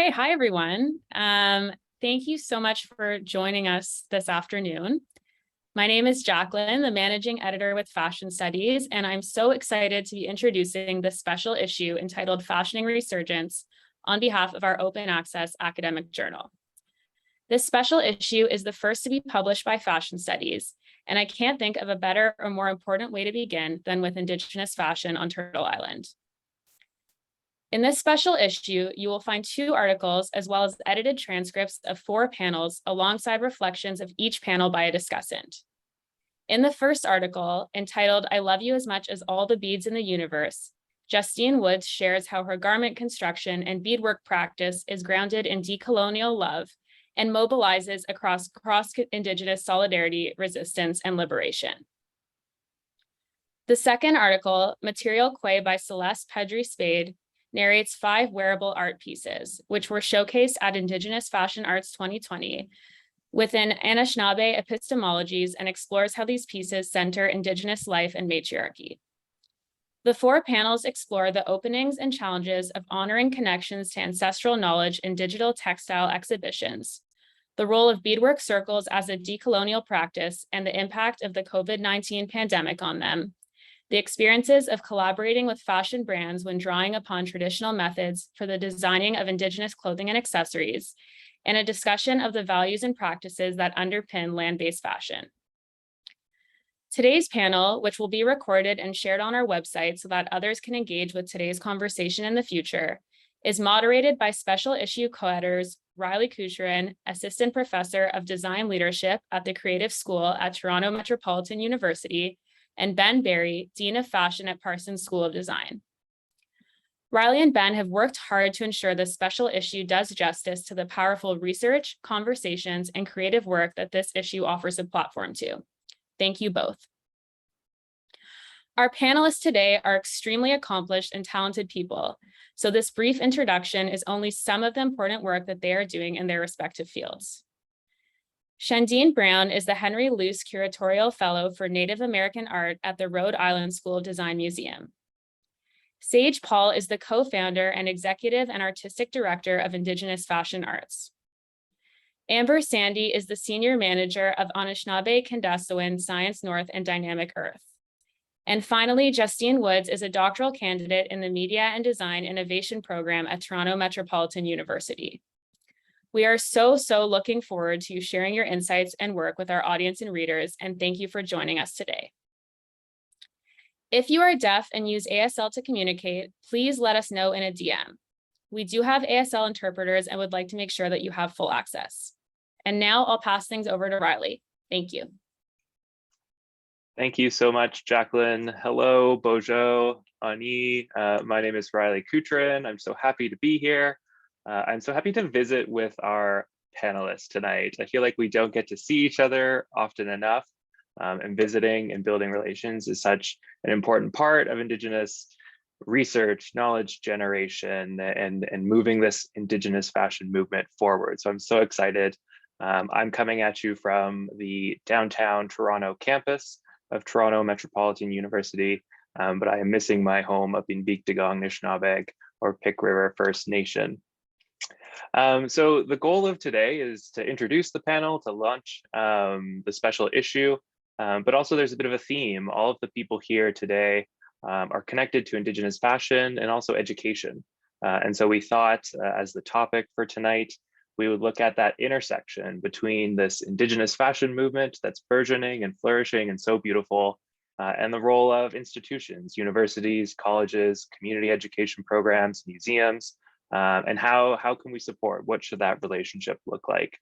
Okay, hi everyone. Thank you so much for joining us this afternoon. My name is Jacqueline, the managing editor with Fashion Studies, and I'm so excited to be introducing this special issue entitled Fashioning Resurgence on behalf of our open access academic journal. This special issue is the first to be published by Fashion Studies, and I can't think of a better or more important way to begin than with Indigenous fashion on Turtle Island. In this special issue, you will find 2 articles as well as edited transcripts of 4 panels alongside reflections of each panel by a discussant. In the first article, entitled I Love You as Much as All the Beads in the Universe, Justine Woods shares how her garment construction and beadwork practice is grounded in decolonial love and mobilizes across Indigenous solidarity, resistance, and liberation. The second article, Material Quay by Celeste Pedri-Spade, narrates 5 wearable art pieces, which were showcased at Indigenous Fashion Arts 2020 within Anishinaabe epistemologies and explores how these pieces center Indigenous life and matriarchy. The 4 panels explore the openings and challenges of honoring connections to ancestral knowledge in digital textile exhibitions, the role of beadwork circles as a decolonial practice and the impact of the COVID-19 pandemic on them, the experiences of collaborating with fashion brands when drawing upon traditional methods for the designing of Indigenous clothing and accessories, and a discussion of the values and practices that underpin land-based fashion. Today's panel, which will be recorded and shared on our website so that others can engage with today's conversation in the future, is moderated by special issue co-editors Riley Kucherin, Assistant Professor of Design Leadership at the Creative School at Toronto Metropolitan University, and Ben Berry, Dean of Fashion at Parsons School of Design. Riley and Ben have worked hard to ensure this special issue does justice to the powerful research, conversations, and creative work that this issue offers a platform to. Thank you both. Our panelists today are extremely accomplished and talented people, so this brief introduction is only some of the important work that they are doing in their respective fields. Shandine Brown is the Henry Luce Curatorial Fellow for Native American Art at the Rhode Island School of Design Museum. Sage Paul is the co-founder and executive and artistic director of Indigenous Fashion Arts. Amber Sandy is the senior manager of Anishinaabe Kendasowin Science North and Dynamic Earth. And finally, Justine Woods is a doctoral candidate in the Media and Design Innovation Program at Toronto Metropolitan University. We are so looking forward to you sharing your insights and work with our audience and readers, and thank you for joining us today. If you are deaf and use ASL to communicate, please let us know in a DM. We do have ASL interpreters and would like to make sure that you have full access. And now I'll pass things over to Riley. Thank you. Thank you so much, Jacqueline. Hello, Bojo, Ani. My name is Riley Kucherin. I'm so happy to be here. I'm so happy to visit with our panelists tonight. I feel like we don't get to see each other often enough, and visiting and building relations is such an important part of Indigenous research, knowledge generation, and moving this Indigenous fashion movement forward. So I'm so excited. I'm coming at you from the downtown Toronto campus of Toronto Metropolitan University, but I am missing my home up in Beekdagong Nishnawbeg or Pick River First Nation. So the goal of today is to introduce the panel, to launch the special issue, but also there's a bit of a theme. All of the people here today are connected to Indigenous fashion and also education. And so we thought as the topic for tonight, we would look at that intersection between this Indigenous fashion movement that's burgeoning and flourishing and so beautiful, and the role of institutions, universities, colleges, community education programs, museums, and how can we support? What should that relationship look like?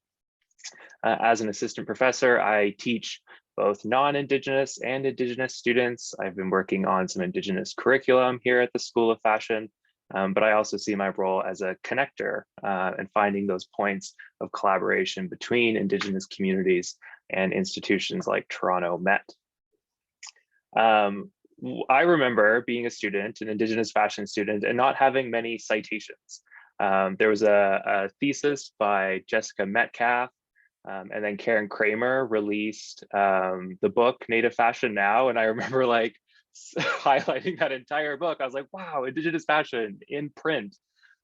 As an assistant professor, I teach both non-Indigenous and Indigenous students. I've been working on some Indigenous curriculum here at the School of Fashion, but I also see my role as a connector and finding those points of collaboration between Indigenous communities and institutions like Toronto Met. I remember being a student, an Indigenous fashion student, and not having many citations. There was a thesis by Jessica Metcalf, and then Karen Kramer released the book Native Fashion Now, and I remember like highlighting that entire book. I was like, wow, Indigenous fashion in print.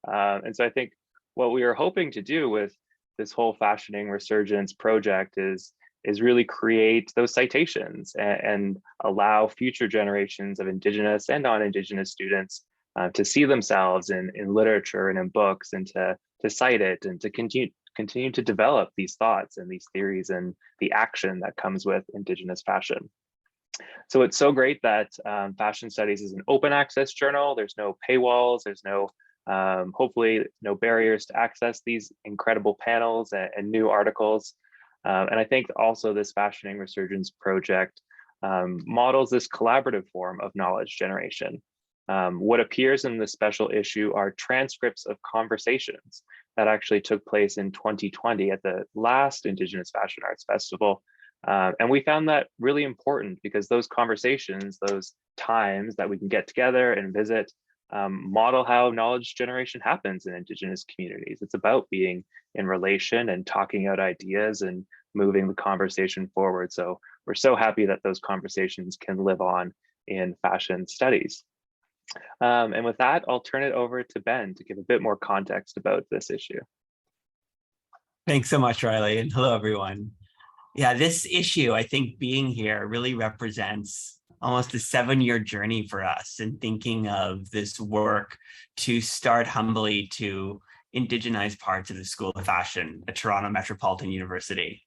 And so I think what we are hoping to do with this whole Fashioning Resurgence project is really create those citations and allow future generations of Indigenous and non-Indigenous students to see themselves in literature and in books, and to cite it, and to continue to develop these thoughts and these theories and the action that comes with Indigenous fashion. So it's so great that Fashion Studies is an open access journal. There's no paywalls, there's no, hopefully no barriers to access these incredible panels and new articles. And I think also this Fashioning Resurgence project models this collaborative form of knowledge generation. What appears in the special issue are transcripts of conversations that actually took place in 2020 at the last Indigenous Fashion Arts Festival. And we found that really important because those conversations, those times that we can get together and visit, model how knowledge generation happens in Indigenous communities. It's about being in relation and talking out ideas and moving the conversation forward. So we're so happy that those conversations can live on in fashion studies. And with that, I'll turn it over to Ben to give a bit more context about this issue. Thanks so much, Riley, and hello, everyone. Yeah, this issue, I think being here really represents almost a 7-year journey for us in thinking of this work to start humbly to indigenize parts of the School of Fashion at Toronto Metropolitan University.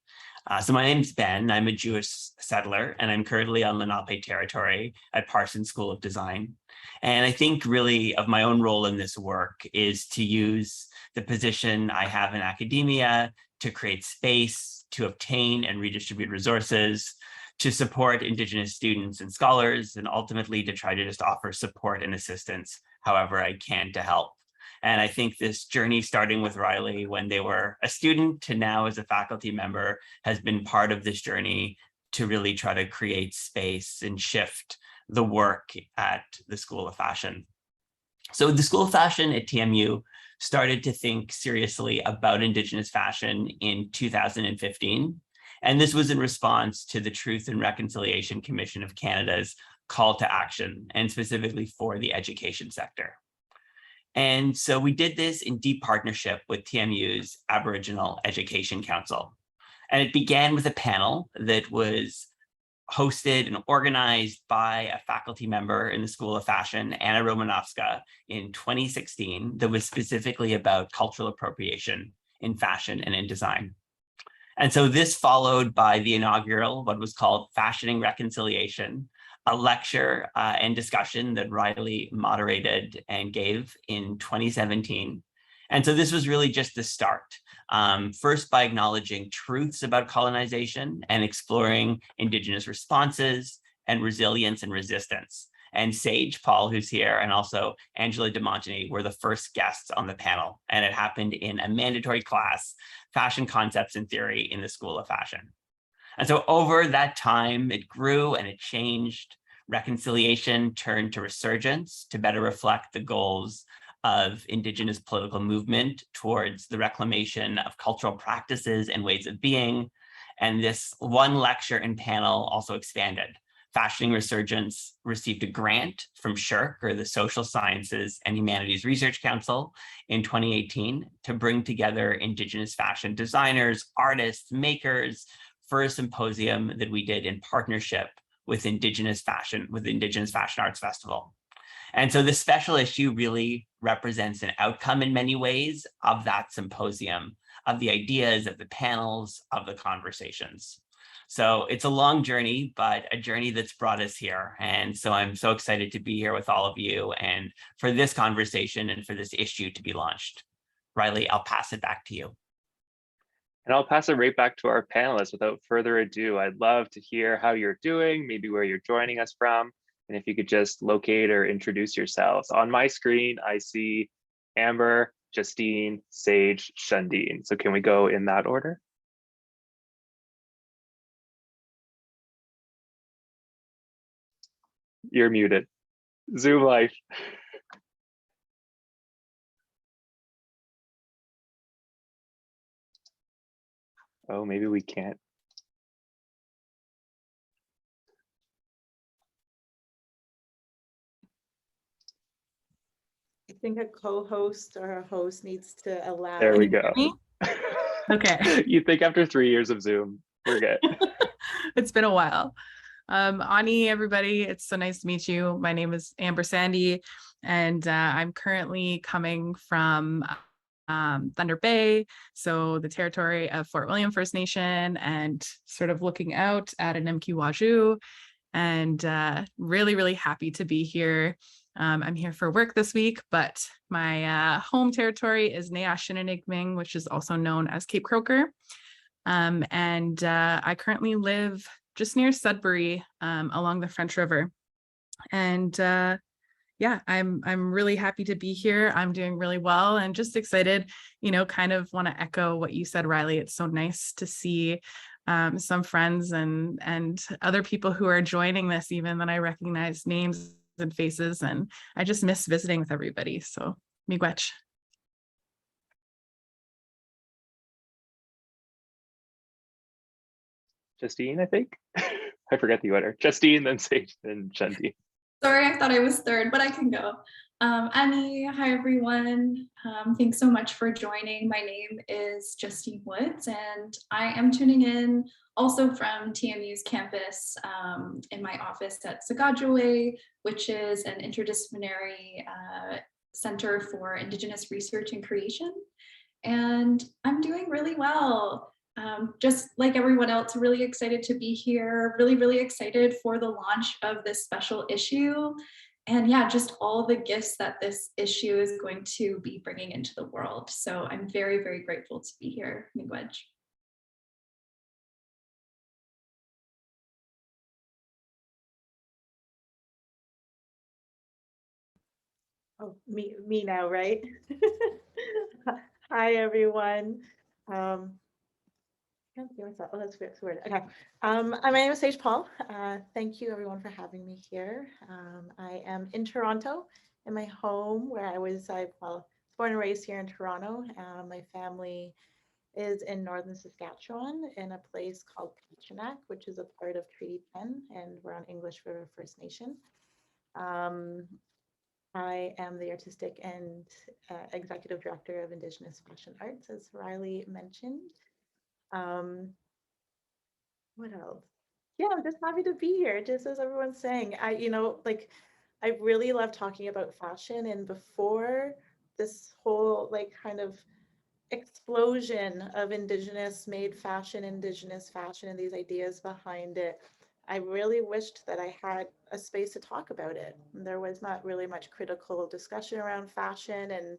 So my name's Ben, I'm a Jewish settler, and I'm currently on Lenape territory at Parsons School of Design. And I think really of my own role in this work is to use the position I have in academia to create space, to obtain and redistribute resources, to support Indigenous students and scholars, and ultimately to try to just offer support and assistance however I can to help. And I think this journey, starting with Riley when they were a student to now as a faculty member, has been part of this journey to really try to create space and shift the work at the School of Fashion. So the School of Fashion at TMU started to think seriously about Indigenous fashion in 2015. And this was in response to the Truth and Reconciliation Commission of Canada's call to action, and specifically for the education sector. And so we did this in deep partnership with TMU's Aboriginal Education Council. And it began with a panel that was hosted and organized by a faculty member in the School of Fashion, Anna Romanovska, in 2016, that was specifically about cultural appropriation in fashion and in design. And so this followed by the inaugural, what was called Fashioning Reconciliation, a lecture and discussion that Riley moderated and gave in 2017. And so this was really just the start. First, by acknowledging truths about colonization and exploring Indigenous responses and resilience and resistance. And Sage, Paul, who's here, and also Angela DeMontany were the first guests on the panel. And it happened in a mandatory class, Fashion Concepts and Theory in the School of Fashion. And so over that time, it grew and it changed. Reconciliation turned to Resurgence to better reflect the goals of Indigenous political movement towards the reclamation of cultural practices and ways of being. And this one lecture and panel also expanded. Fashioning Resurgence received a grant from SSHRC, or the Social Sciences and Humanities Research Council, in 2018 to bring together Indigenous fashion designers, artists, makers for a symposium that we did in partnership with Indigenous Fashion Arts Festival. And so this special issue really represents an outcome in many ways of that symposium, of the ideas, of the panels, of the conversations. So it's a long journey, but a journey that's brought us here. And so I'm so excited to be here with all of you and for this conversation and for this issue to be launched. Riley, I'll pass it back to you. And I'll pass it right back to our panelists. Without further ado, I'd love to hear how you're doing, maybe where you're joining us from, and if you could just locate or introduce yourselves. On my screen, I see Amber, Justine, Sage, Shundeen. So can we go in that order? You're muted. Zoom life. Oh, maybe we can't. think a co-host or a host needs to allow. There we Can you go. hear me? Okay. You think after 3 years of Zoom, we're good. It's been a while. Ani, everybody, it's so nice to meet you. My name is Amber Sandy, and I'm currently coming from Thunder Bay, so the territory of Fort William First Nation, and sort of looking out at Animkee Waju, and really, really happy to be here. I'm here for work this week, but my home territory is Neashinanigming, which is also known as Cape Croker. And I currently live just near Sudbury, along the French River. And yeah, I'm really happy to be here. I'm doing really well and just excited, kind of want to echo what you said, Riley. It's so nice to see some friends and other people who are joining this, even that I recognize names and faces, and I just miss visiting with everybody. So miigwech. Justine, I think. I forget the order. Justine, then Sage, then Shanti. Sorry, I thought I was third, but I can go. Annie, hi everyone. Thanks so much for joining. My name is Justine Woods, and I am tuning in also from TMU's campus in my office at Sagajaway, which is an interdisciplinary center for Indigenous research and creation. And I'm doing really well. Just like everyone else, really excited to be here, really excited for the launch of this special issue. And yeah, just all the gifts that this issue is going to be bringing into the world. So I'm very grateful to be here. Miigwech. Oh, me now, right? Hi, everyone. Can't see myself. Oh, that's weird. Okay. My name is Sage Paul. Thank you, everyone, for having me here. I am in Toronto, in my home, where I was born and raised here in Toronto. My family is in northern Saskatchewan, in a place called Pachinak, which is a part of Treaty 10, and we're on English River First Nation. I am the artistic and executive director of Indigenous Fashion Arts, as Riley mentioned. What else? Yeah, I'm just happy to be here, just as everyone's saying. I really love talking about fashion, and before this whole kind of explosion of Indigenous made fashion, and these ideas behind it, I really wished that I had a space to talk about it. There was not really much critical discussion around fashion and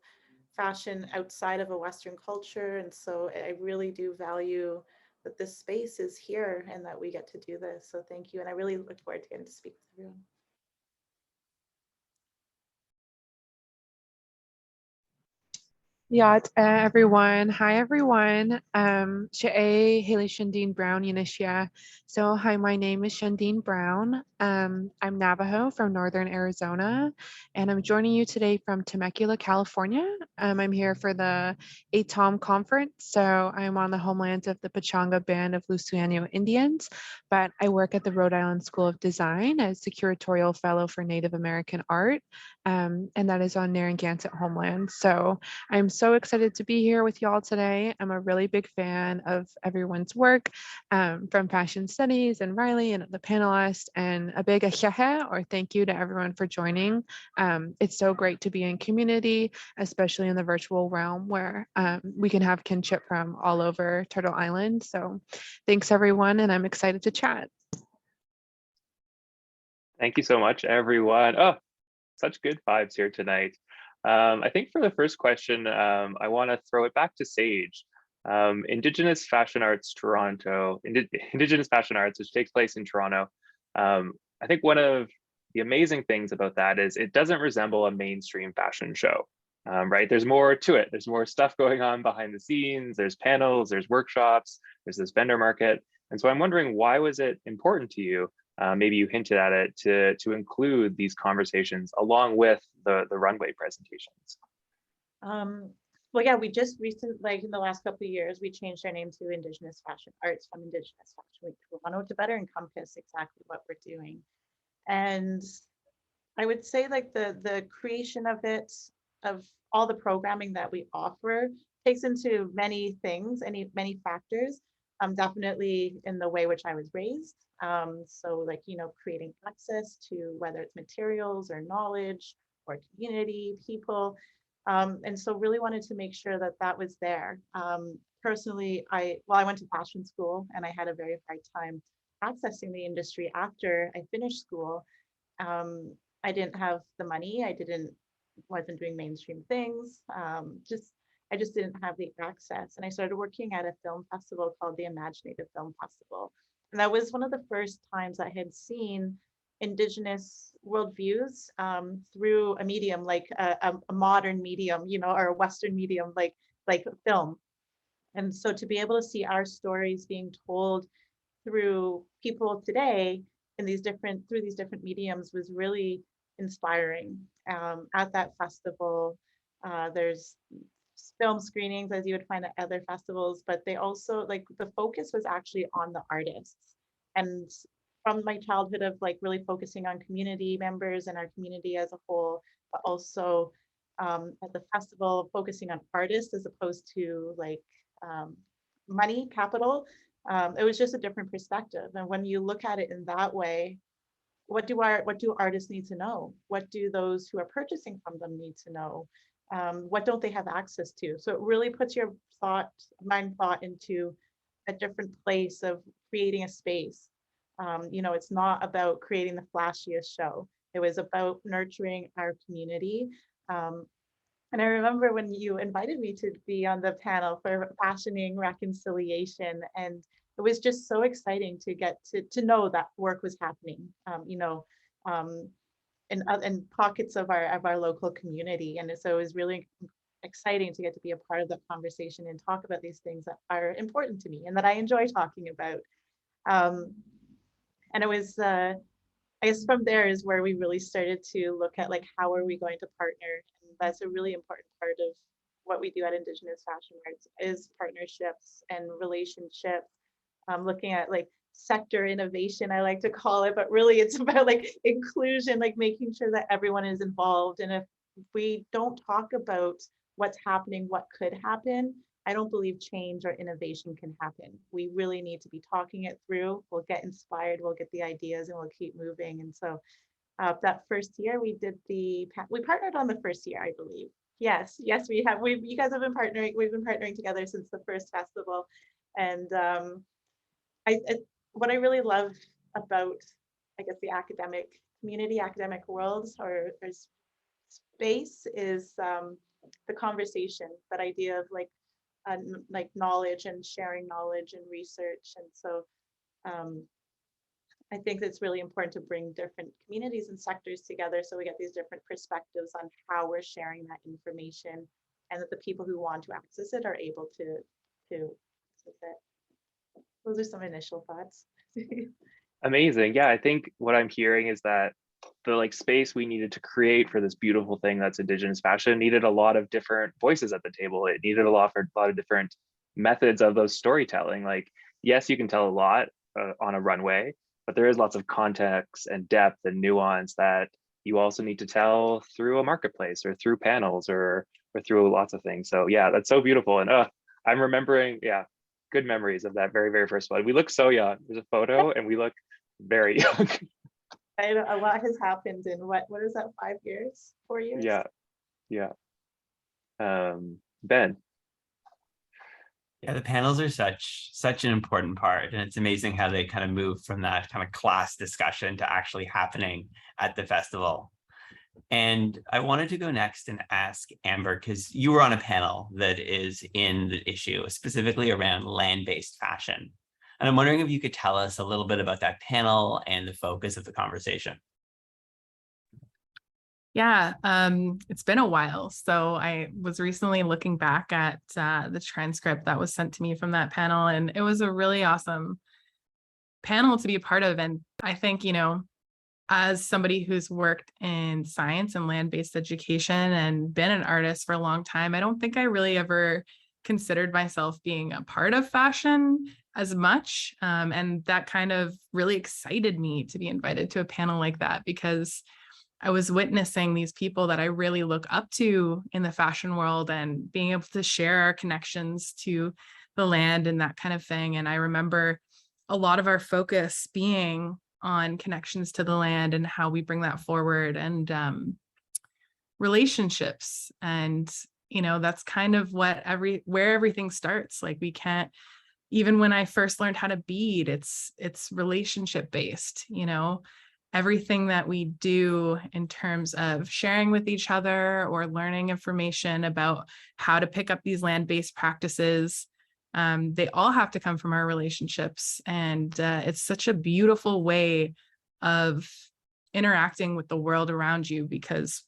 fashion outside of a Western culture. And so I really do value that this space is here and that we get to do this. So thank you. And I really look forward to getting to speak with everyone. Yeah, everyone. Hi, everyone. She'e Haley Shandine Brown Yanishia. So hi, my name is Shandine Brown. I'm Navajo from Northern Arizona, and I'm joining you today from Temecula, California. I'm here for the ATOM conference. So I'm on the homelands of the Pechanga Band of Luciano Indians, but I work at the Rhode Island School of Design as the curatorial fellow for Native American art, and that is on Narragansett homeland. So I'm so excited to be here with y'all today. I'm a really big fan of everyone's work, from Fashion Studies and Riley and the panelists, and a big ahehe or thank you to everyone for joining. It's so great to be in community, especially in the virtual realm where we can have kinship from all over Turtle Island. So thanks everyone, and I'm excited to chat. Thank you so much, everyone. Oh, such good vibes here tonight. I think for the first question, I want to throw it back to Sage. Indigenous Fashion Arts Toronto, Indigenous Fashion Arts, which takes place in Toronto. I think one of the amazing things about that is it doesn't resemble a mainstream fashion show, right? There's more to it. There's more stuff going on behind the scenes. There's panels, there's workshops, there's this vendor market. And so I'm wondering, why was it important to you? Maybe you hinted at it to include these conversations along with the runway presentations. Well, yeah, we just recently, in the last couple of years, we changed our name to Indigenous Fashion Arts from Indigenous Fashion Week Toronto to better encompass exactly what we're doing. And I would say the creation of it of all the programming that we offer takes into many things, many factors. Definitely in the way which I was raised. So like, creating access to whether it's materials or knowledge or community, people. And so really wanted to make sure that that was there. Personally, I went to fashion school and I had a very hard time accessing the industry after I finished school. I didn't have the money. Wasn't doing mainstream things. I just didn't have the access. And I started working at a film festival called the Imaginative Film Festival. And that was one of the first times I had seen Indigenous worldviews through a medium like a modern medium, or a Western medium like film. And so to be able to see our stories being told through people today through these different mediums was really inspiring. At that festival, there's film screenings as you would find at other festivals, but they also the focus was actually on the artists. And from my childhood of really focusing on community members and our community as a whole, but also at the festival focusing on artists as opposed to money, capital. It was just a different perspective. And when you look at it in that way, what do artists need to know? What do those who are purchasing from them need to know? What don't they have access to? So it really puts your mind thought into a different place of creating a space. It's not about creating the flashiest show. It was about nurturing our community. And I remember when you invited me to be on the panel for fashioning reconciliation, and it was just so exciting to get to know that work was happening, in pockets of our local community. And so it was really exciting to get to be a part of that conversation and talk about these things that are important to me and that I enjoy talking about. And it was, I guess from there is where we really started to look at how are we going to partner. And that's a really important part of what we do at Indigenous Fashion Arts is partnerships and relationships. Looking at sector innovation, I like to call it, but really it's about inclusion, making sure that everyone is involved. And if we don't talk about what's happening, what could happen, I don't believe change or innovation can happen. We really need to be talking it through. We'll get inspired, we'll get the ideas, and we'll keep moving. And so that first year we partnered on the first year, I believe. Yes, we have. You guys have been partnering. We've been partnering together since the first festival. And what I really love about, I guess, the academic community, academic world or space is the conversation, that idea of knowledge and sharing knowledge and research. And so I think it's really important to bring different communities and sectors together so we get these different perspectives on how we're sharing that information, and that the people who want to access it are able to access it. Those are some initial thoughts. Amazing. Yeah, I think what I'm hearing is that the space we needed to create for this beautiful thing that's Indigenous fashion needed a lot of different voices at the table. It needed a lot of different methods of those storytelling. Yes, you can tell a lot on a runway, but there is lots of context and depth and nuance that you also need to tell through a marketplace or through panels or through lots of things. So yeah, that's so beautiful. And I'm remembering, good memories of that very, very first one. We look so young. There's a photo and we look very young. I know a lot has happened in what is that, 5 years, 4 years? Yeah. Ben. Yeah, the panels are such an important part, and it's amazing how they kind of move from that kind of class discussion to actually happening at the festival. And I wanted to go next and ask Amber, because you were on a panel that is in the issue, specifically around land-based fashion. And I'm wondering if you could tell us a little bit about that panel and the focus of the conversation. Yeah, it's been a while. So I was recently looking back at the transcript that was sent to me from that panel, and it was a really awesome panel to be a part of. And I think, as somebody who's worked in science and land-based education and been an artist for a long time, I don't think I really ever considered myself being a part of fashion as much. And that kind of really excited me to be invited to a panel like that, because I was witnessing these people that I really look up to in the fashion world and being able to share our connections to the land and that kind of thing. And I remember a lot of our focus being on connections to the land and how we bring that forward, and relationships. And, you know, that's kind of what where everything starts. Like, we can't, even when I first learned how to bead, it's relationship based, you know. Everything that we do in terms of sharing with each other or learning information about how to pick up these land-based practices, they all have to come from our relationships. And it's such a beautiful way of interacting with the world around you, because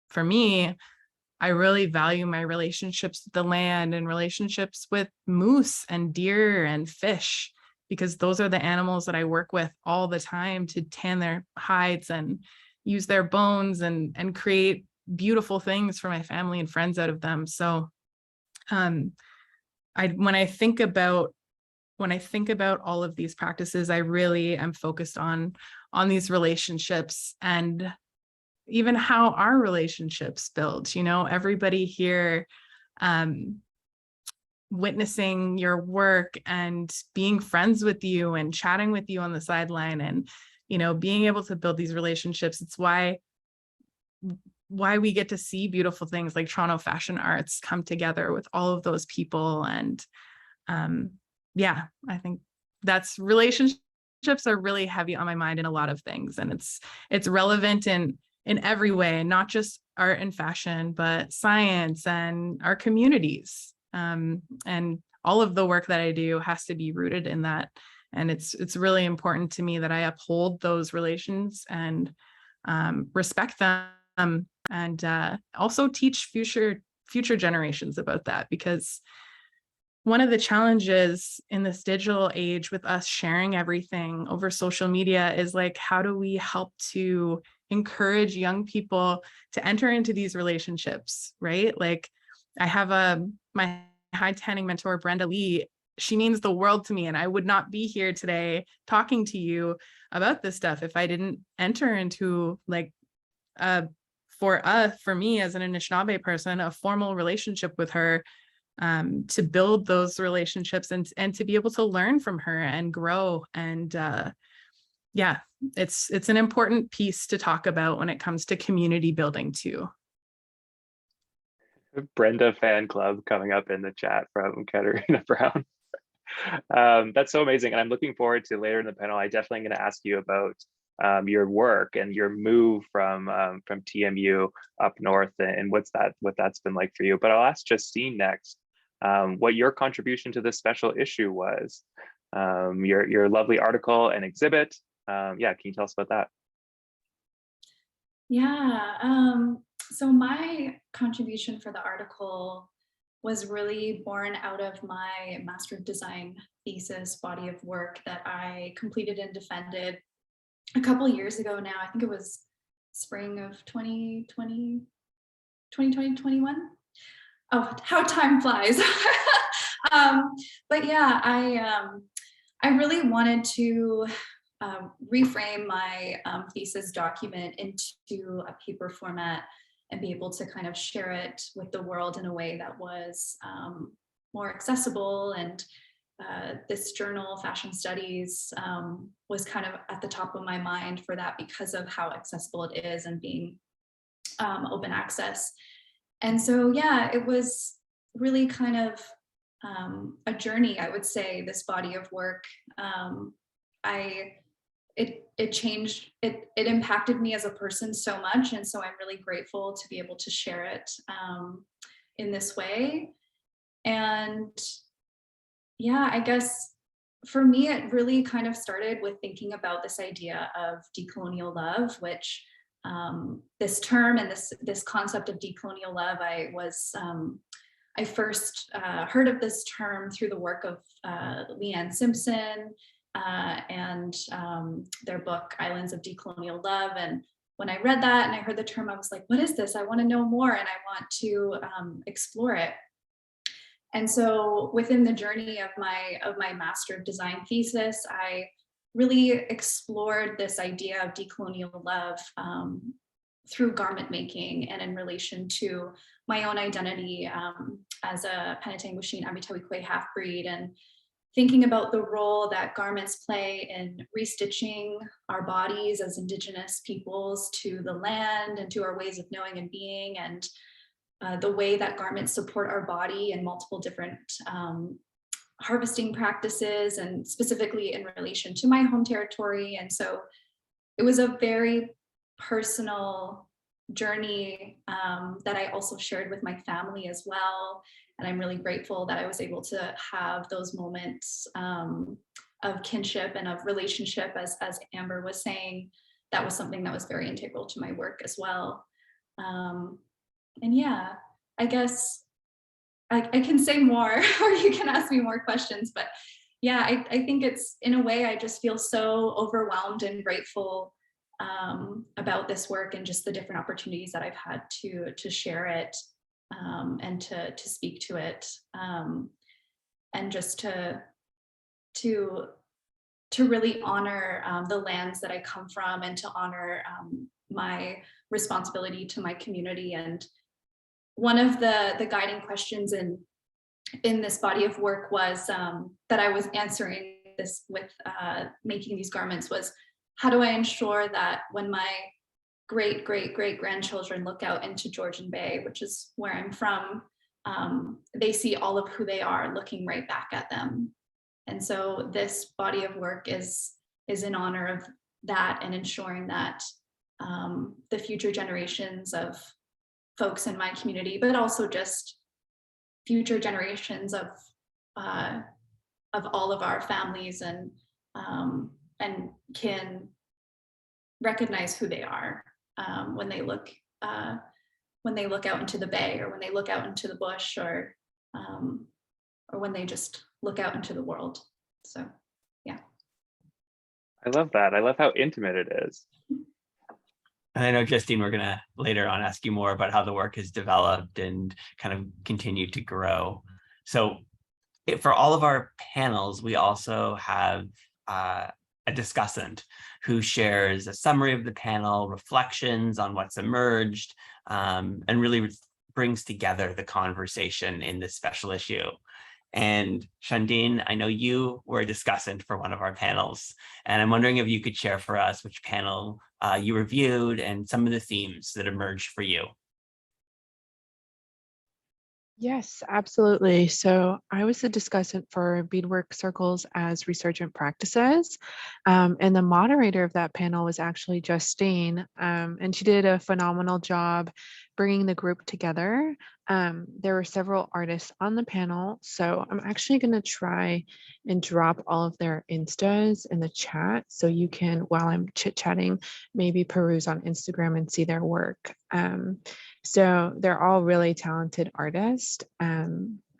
for me, I really value my relationships with the land and relationships with moose and deer and fish, because those are the animals that I work with all the time to tan their hides and use their bones and create beautiful things for my family and friends out of them. So when I think about all of these practices, I really am focused on these relationships, and even how our relationships build. You know, everybody here witnessing your work and being friends with you and chatting with you on the sideline, and, you know, being able to build these relationships. It's why we get to see beautiful things like Toronto Fashion Arts come together with all of those people. And yeah, I think that's relationships are really heavy on my mind in a lot of things, and it's relevant in every way, not just art and fashion, but science and our communities. And all of the work that I do has to be rooted in that. And it's really important to me that I uphold those relations and respect them, and also teach future generations about that. Because one of the challenges in this digital age with us sharing everything over social media is, like, how do we help to encourage young people to enter into these relationships, right? Like, I have my hide tanning mentor, Brenda Lee. She means the world to me, and I would not be here today talking to you about this stuff if I didn't enter into, like, for me as an Anishinaabe person, a formal relationship with her, to build those relationships and to be able to learn from her and grow. And yeah, it's an important piece to talk about when it comes to community building too. Brenda fan club coming up in the chat from Katarina Brown. That's so amazing. And I'm looking forward to later in the panel. I definitely going to ask you about your work and your move from TMU up north, and what that's been like for you. But I'll ask Justine next what your contribution to this special issue was. Your lovely article and exhibit. Yeah, can you tell us about that? Yeah, so my contribution for the article was really born out of my Master of Design thesis body of work that I completed and defended a couple years ago now. I think it was spring of 2020, 2021. Oh, how time flies. But yeah, I really wanted to reframe my thesis document into a paper format and be able to kind of share it with the world in a way that was more accessible. And this journal, Fashion Studies, was kind of at the top of my mind for that, because of how accessible it is and being open access. And so, yeah, it was really kind of a journey, I would say, this body of work. It changed, it impacted me as a person so much. And so I'm really grateful to be able to share it in this way. And yeah, I guess for me, it really kind of started with thinking about this idea of decolonial love, which this term and this concept of decolonial love, I first heard of this term through the work of Leanne Simpson and their book, Islands of Decolonial Love. And when I read that and I heard the term, I was like, what is this? I want to know more, and I want to explore it. And so within the journey of my Master of Design thesis, I really explored this idea of decolonial love through garment making and in relation to my own identity as a Penetangushin Abitawique half-breed, and thinking about the role that garments play in restitching our bodies as Indigenous peoples to the land and to our ways of knowing and being, and the way that garments support our body in multiple different harvesting practices, and specifically in relation to my home territory. And so it was a very personal journey that I also shared with my family as well. And I'm really grateful that I was able to have those moments of kinship and of relationship, as Amber was saying. That was something that was very integral to my work as well. And yeah, I guess I can say more, or you can ask me more questions, but yeah, I think it's, in a way, I just feel so overwhelmed and grateful about this work and just the different opportunities that I've had to share it and to speak to it, and just to really honor the lands that I come from, and to honor my responsibility to my community. And one of the guiding questions in this body of work was that I was answering this with making these garments was, how do I ensure that when my great grandchildren look out into Georgian Bay, which is where I'm from, they see all of who they are looking right back at them. And so this body of work is in honor of that, and ensuring that the future generations of folks in my community, but also just future generations of all of our families and can recognize who they are when they look out into the bay, or when they look out into the bush, or when they just look out into the world. So yeah. I love that. I love how intimate it is. And I know, Justine, we're gonna later on ask you more about how the work has developed and kind of continued to grow. So for all of our panels, we also have a discussant who shares a summary of the panel, reflections on what's emerged, and really brings together the conversation in this special issue. And Shandine, I know you were a discussant for one of our panels, and I'm wondering if you could share for us which panel you reviewed and some of the themes that emerged for you. Yes, absolutely. So I was the discussant for beadwork circles as resurgent practices. And the moderator of that panel was actually Justine, and she did a phenomenal job bringing the group together. There were several artists on the panel, so I'm actually going to try and drop all of their Instas in the chat so you can, while I'm chit-chatting, maybe peruse on Instagram and see their work. So they're all really talented artists.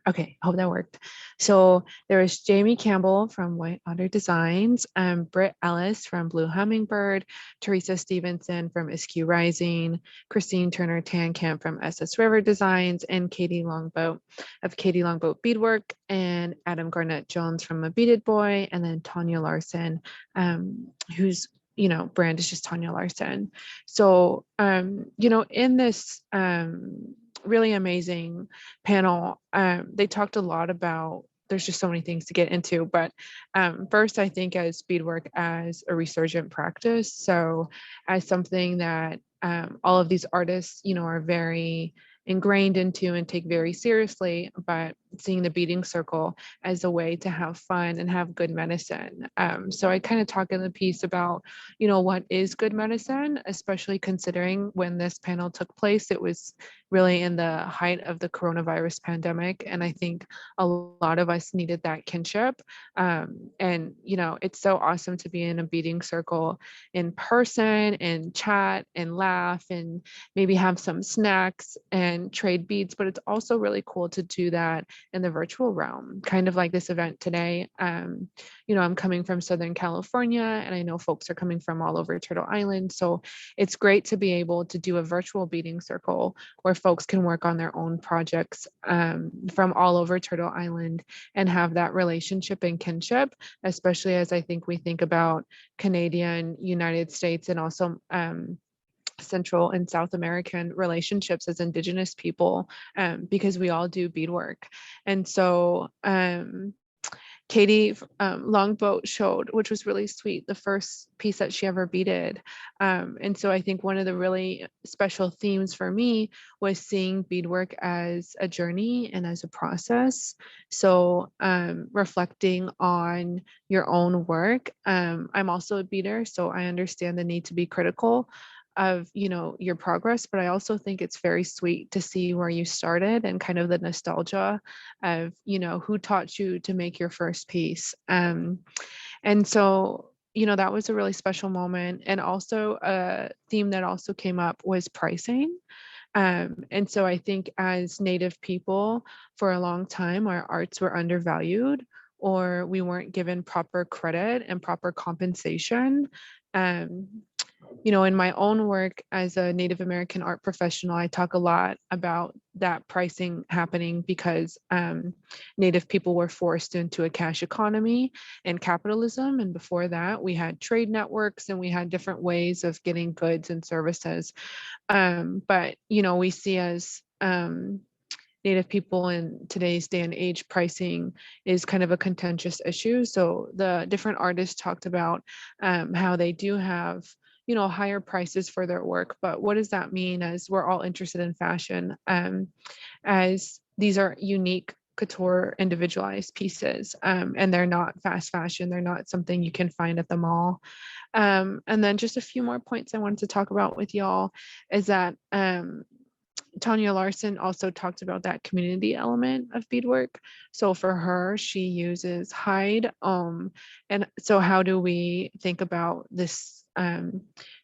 Okay, hope that worked. So there was Jamie Campbell from White Otter Designs, Britt Ellis from Blue Hummingbird, Teresa Stevenson from Iskew Rising, Christine Turner Tankamp from SS River Designs, and Katie Longboat of Katie Longboat Beadwork, and Adam Garnett Jones from A Beaded Boy, and then Tanya Larson, whose brand is just Tanya Larson. So, in this really amazing panel, they talked a lot about, there's just so many things to get into, but first, I think as beadwork as a resurgent practice, so as something that all of these artists, are very ingrained into and take very seriously, but seeing the beading circle as a way to have fun and have good medicine. So I kind of talk in the piece about, what is good medicine, especially considering when this panel took place, it was really in the height of the coronavirus pandemic. And I think a lot of us needed that kinship. And, it's so awesome to be in a beading circle in person and chat and laugh and maybe have some snacks and trade beads, but it's also really cool to do that in the virtual realm, kind of like this event today. I'm coming from Southern California, and I know folks are coming from all over Turtle Island. So it's great to be able to do a virtual beading circle where folks can work on their own projects from all over Turtle Island and have that relationship and kinship, especially as I think we think about Canadian, United States, and also Central and South American relationships as Indigenous people, because we all do beadwork. And so Katie Longboat showed, which was really sweet, the first piece that she ever beaded. And so I think one of the really special themes for me was seeing beadwork as a journey and as a process. So reflecting on your own work. I'm also a beader, so I understand the need to be critical of, you know, your progress, but I also think it's very sweet to see where you started and kind of the nostalgia of, you know, who taught you to make your first piece. And so, you know, that was a really special moment. And also a theme that also came up was pricing. And so I think as Native people, for a long time, our arts were undervalued, or we weren't given proper credit and proper compensation. Um, you know, in my own work as a Native American art professional, I talk a lot about that pricing happening because Native people were forced into a cash economy and capitalism. And before that, we had trade networks and we had different ways of getting goods and services. But, you know, we see as Native people in today's day and age, pricing is kind of a contentious issue. So the different artists talked about how they do have, you know, higher prices for their work. But what does that mean as we're all interested in fashion, as these are unique couture individualized pieces, and they're not fast fashion. They're not something you can find at the mall. And then just a few more points I wanted to talk about with y'all is that Tanya Larson also talked about that community element of beadwork. So for her, she uses hide. And so how do we think about this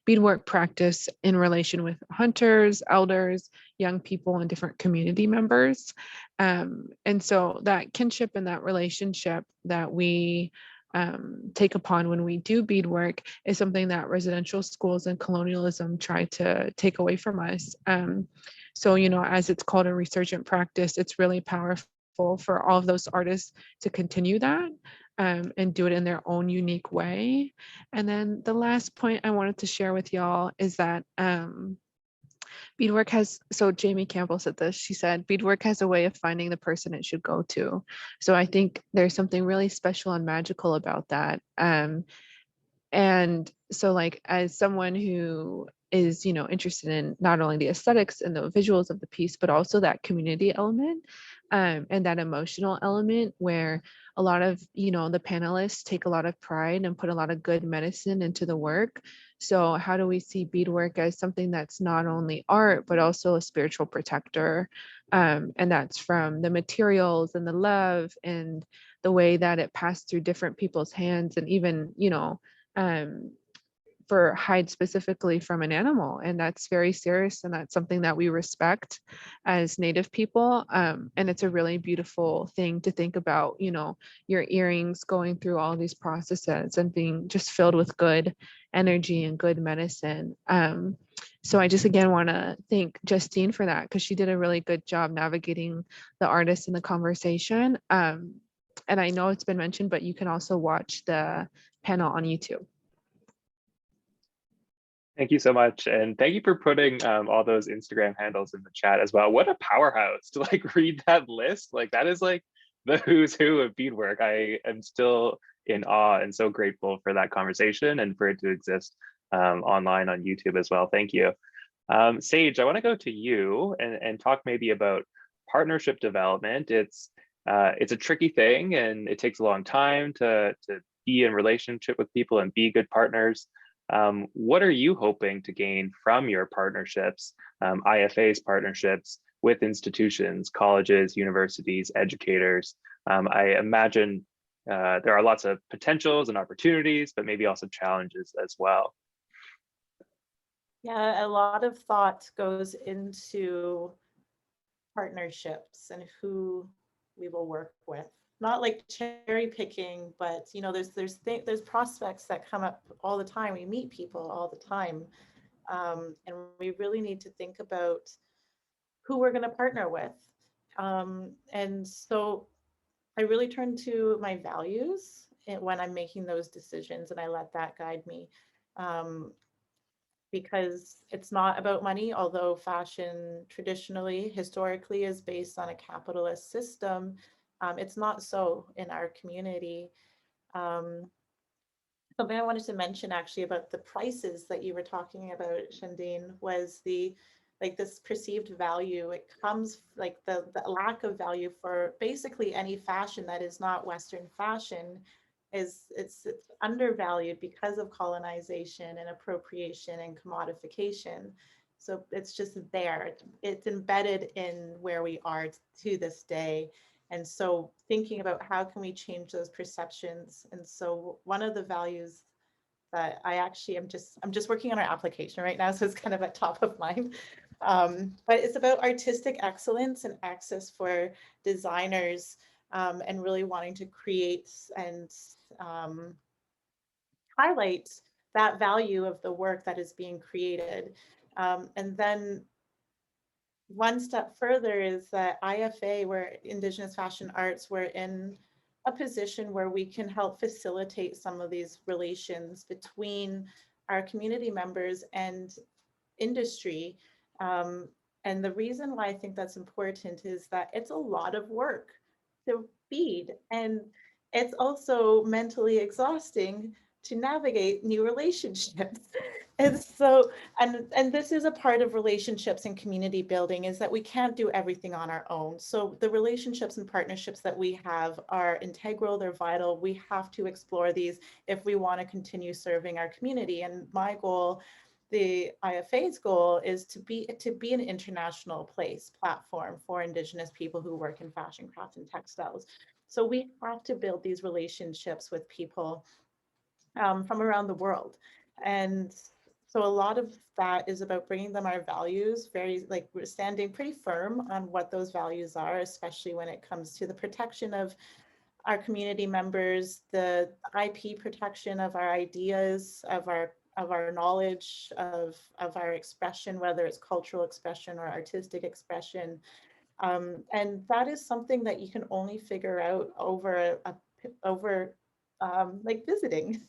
beadwork practice in relation with hunters, elders, young people, and different community members? And so that kinship and that relationship that we take upon when we do beadwork is something that residential schools and colonialism try to take away from us. So, you know, as it's called a resurgent practice, it's really powerful for all of those artists to continue that and do it in their own unique way. And then the last point I wanted to share with y'all is that beadwork has, so Jamie Campbell said this, she said, beadwork has a way of finding the person it should go to. So I think there's something really special and magical about that. And so like as someone who is, you know, interested in not only the aesthetics and the visuals of the piece, but also that community element and that emotional element where a lot of, you know, the panelists take a lot of pride and put a lot of good medicine into the work. So how do we see beadwork as something that's not only art, but also a spiritual protector? And that's from the materials and the love and the way that it passed through different people's hands and even, you know, for hide specifically from an animal. And that's very serious. And that's something that we respect as Native people. And it's a really beautiful thing to think about, you know, your earrings going through all these processes and being just filled with good energy and good medicine. So I just again want to thank Justine for that because she did a really good job navigating the artist in the conversation. And I know it's been mentioned, but you can also watch the panel on YouTube. Thank you so much. And thank you for putting all those Instagram handles in the chat as well. What a powerhouse to like read that list. Like that is like the who's who of beadwork. I am still in awe and so grateful for that conversation and for it to exist online on YouTube as well. Thank you. Sage, I want to go to you and talk maybe about partnership development. It's a tricky thing and it takes a long time to be in relationship with people and be good partners. What are you hoping to gain from your partnerships, IFA's partnerships with institutions, colleges, universities, educators? I imagine there are lots of potentials and opportunities, but maybe also challenges as well. Yeah, a lot of thought goes into partnerships and who we will work with. Not like cherry picking, but you know, there's prospects that come up all the time. We meet people all the time, and we really need to think about who we're going to partner with. And so, I really turn to my values when I'm making those decisions, and I let that guide me. because it's not about money, although fashion traditionally, historically is based on a capitalist system. It's not so in our community. Something I wanted to mention actually about the prices that you were talking about, Shandine, was the like this perceived value. It comes like the lack of value for basically any fashion that is not Western fashion is it's undervalued because of colonization and appropriation and commodification. So it's just there. It's embedded in where we are to this day. And so thinking about how can we change those perceptions. And so one of the values that I actually I'm just working on our application right now, so it's kind of at top of mind. But it's about artistic excellence and access for designers, and really wanting to create and highlight that value of the work that is being created. And then one step further is that IFA, where Indigenous Fashion Arts, we're in a position where we can help facilitate some of these relations between our community members and industry. And the reason why I think that's important is that it's a lot of work to feed, and it's also mentally exhausting to navigate new relationships. And so, and this is a part of relationships and community building, is that we can't do everything on our own. So the relationships and partnerships that we have are integral, they're vital. We have to explore these if we want to continue serving our community. And my goal, the IFA's goal, is to be an international platform for Indigenous people who work in fashion, craft, and textiles. So we have to build these relationships with people from around the world. And so a lot of that is about bringing them our values, very like we're standing pretty firm on what those values are, especially when it comes to the protection of our community members, the IP protection of our ideas, of our knowledge, of our expression, whether it's cultural expression or artistic expression. And that is something that you can only figure out over like visiting,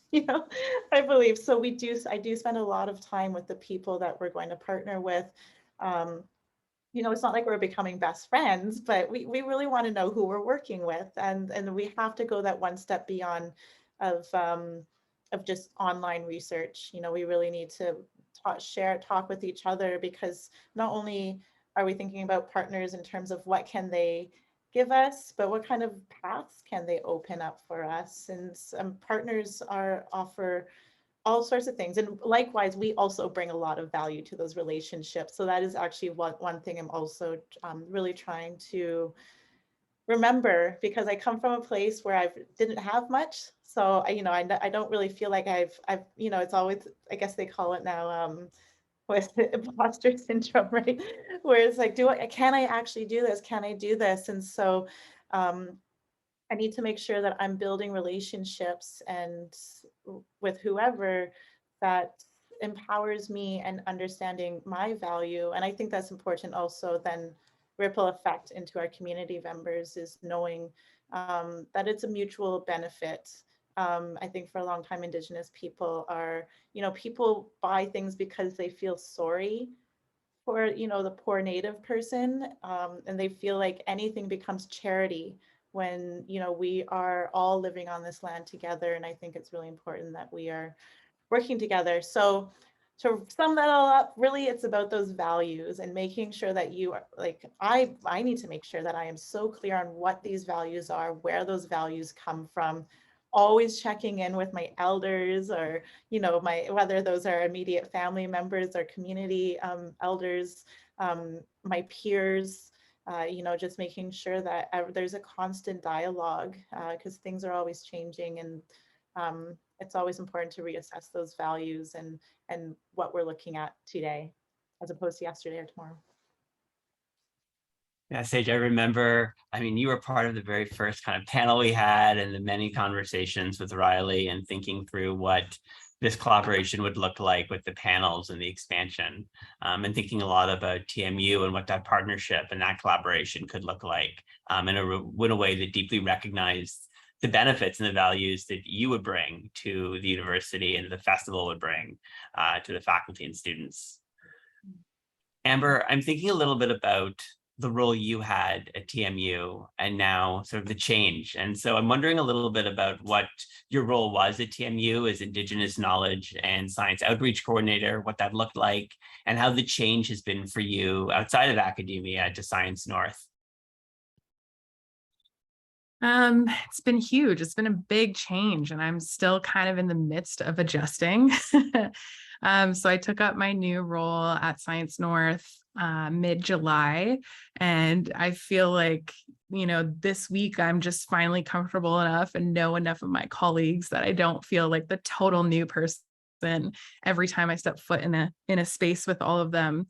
I believe. So I do spend a lot of time with the people that we're going to partner with. It's not like we're becoming best friends, but we really want to know who we're working with. And we have to go that one step beyond of just online research. We really need to talk with each other, because not only are we thinking about partners in terms of what can they give us, but what kind of paths can they open up for us? And some partners offer all sorts of things. And likewise, we also bring a lot of value to those relationships. So that is actually one thing I'm also really trying to remember, because I come from a place where I didn't have much. So I don't really feel like I've it's always, I guess they call it now, with imposter syndrome, right? Where it's like, can I actually do this? Can I do this? And so I need to make sure that I'm building relationships and with whoever that empowers me and understanding my value. And I think that's important also then ripple effect into our community members, is knowing that it's a mutual benefit. I think for a long time, Indigenous people are, people buy things because they feel sorry for, the poor Native person. And they feel like anything becomes charity when, we are all living on this land together. And I think it's really important that we are working together. So to sum that all up, really, it's about those values and making sure that you are like, I need to make sure that I am so clear on what these values are, where those values come from, always checking in with my elders, or, whether those are immediate family members or community elders, my peers, just making sure that there's a constant dialogue, because things are always changing, and it's always important to reassess those values and what we're looking at today, as opposed to yesterday or tomorrow. Yeah, Sage, I remember, you were part of the very first kind of panel we had, and the many conversations with Riley, and thinking through what this collaboration would look like with the panels and the expansion, and thinking a lot about TMU and what that partnership and that collaboration could look like, in a way that deeply recognized the benefits and the values that you would bring to the university and the festival would bring to the faculty and students. Amber, I'm thinking a little bit about the role you had at TMU and now sort of the change. And so I'm wondering a little bit about what your role was at TMU as Indigenous Knowledge and Science Outreach Coordinator, what that looked like, and how the change has been for you outside of academia to Science North. It's been huge. It's been a big change, and I'm still kind of in the midst of adjusting. So I took up my new role at Science North mid-July, and I feel like, this week I'm just finally comfortable enough and know enough of my colleagues that I don't feel like the total new person every time I step foot in a space with all of them.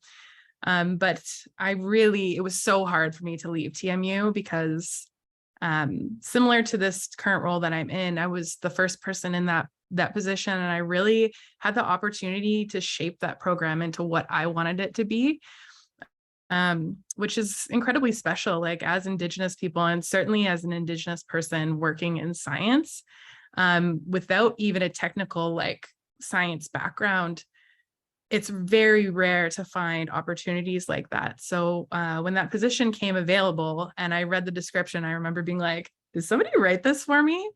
But it was so hard for me to leave TMU because similar to this current role that I'm in, I was the first person in that position, and I really had the opportunity to shape that program into what I wanted it to be, which is incredibly special. Like, as Indigenous people, and certainly as an Indigenous person working in science, without even a technical science background, it's very rare to find opportunities like that. So when that position came available and I read the description, I remember being like, did somebody write this for me?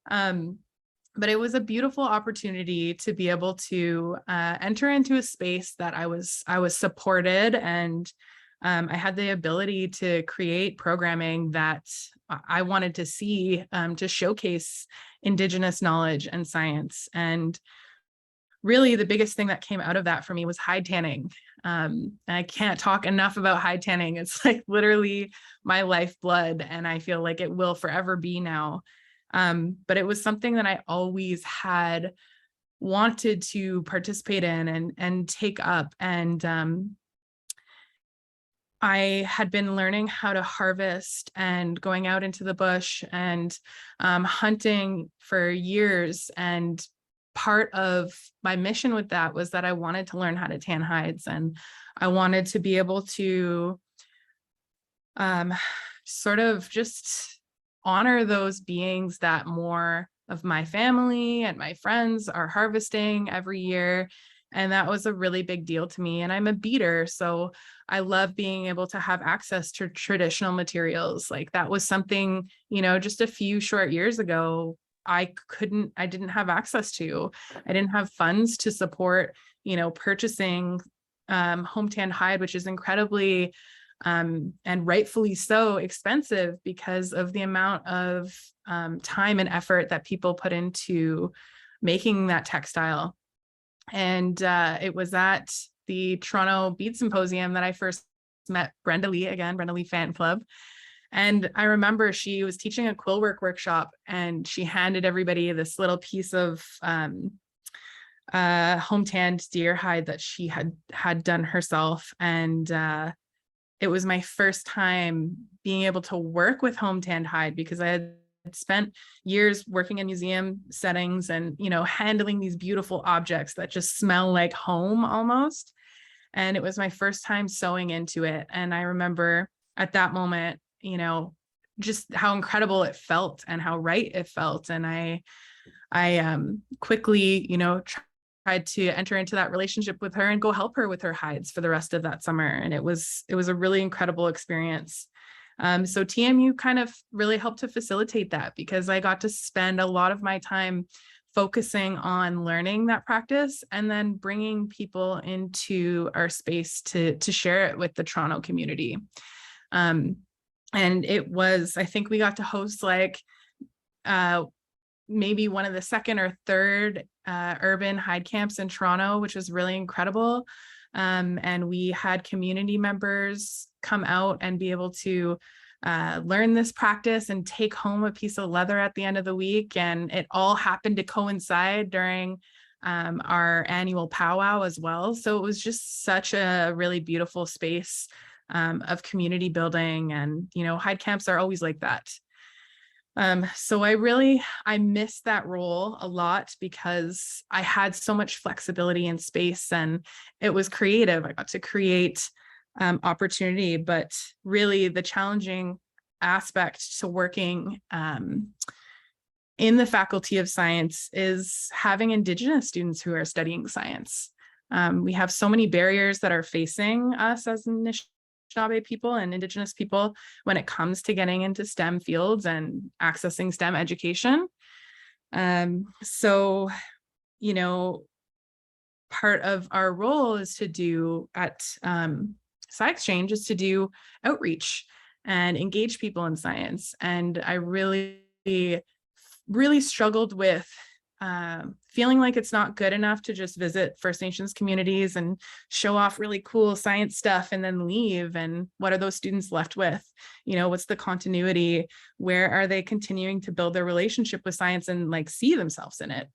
But it was a beautiful opportunity to be able to enter into a space that I was supported, and I had the ability to create programming that I wanted to see to showcase Indigenous knowledge and science. And really, the biggest thing that came out of that for me was hide tanning. I can't talk enough about hide tanning. It's like literally my lifeblood, and I feel like it will forever be now. But it was something that I always had wanted to participate in and take up. And I had been learning how to harvest and going out into the bush and hunting for years. And part of my mission with that was that I wanted to learn how to tan hides, and I wanted to be able to sort of just honor those beings that more of my family and my friends are harvesting every year. And that was a really big deal to me. And I'm a beater, so I love being able to have access to traditional materials. Like, that was something, just a few short years ago, I didn't have access to. I didn't have funds to support, purchasing home tanned hide, which is incredibly and rightfully so expensive because of the amount of time and effort that people put into making that textile. And it was at the Toronto Bead Symposium that I first met Brenda Lee Fan Club. And I remember she was teaching a quill work workshop, and she handed everybody this little piece of home tanned deer hide that she had done herself. And it was my first time being able to work with home tanned hide, because I had spent years working in museum settings and, handling these beautiful objects that just smell like home almost. And it was my first time sewing into it. And I remember at that moment, just how incredible it felt and how right it felt. And I quickly, tried to enter into that relationship with her and go help her with her hides for the rest of that summer. And it was a really incredible experience. So TMU kind of really helped to facilitate that, because I got to spend a lot of my time focusing on learning that practice and then bringing people into our space to share it with the Toronto community. And it was, I think we got to host maybe one of the second or third urban hide camps in Toronto, which was really incredible. And we had community members come out and be able to learn this practice and take home a piece of leather at the end of the week. And it all happened to coincide during our annual powwow as well. So it was just such a really beautiful space of community building. And, hide camps are always like that. So I miss that role a lot, because I had so much flexibility in space and it was creative. I got to create opportunity, but really the challenging aspect to working in the Faculty of Science is having Indigenous students who are studying science. We have so many barriers that are facing us as Anishinaabe people and Indigenous people when it comes to getting into STEM fields and accessing STEM education. So, you know, part of our role is to do at Sci Exchange is to do outreach and engage people in science. And I really struggled with feeling like it's not good enough to just visit First Nations communities and show off really cool science stuff and then leave. And what are those students left with? You know, what's the continuity? Where are they continuing to build their relationship with science and like see themselves in it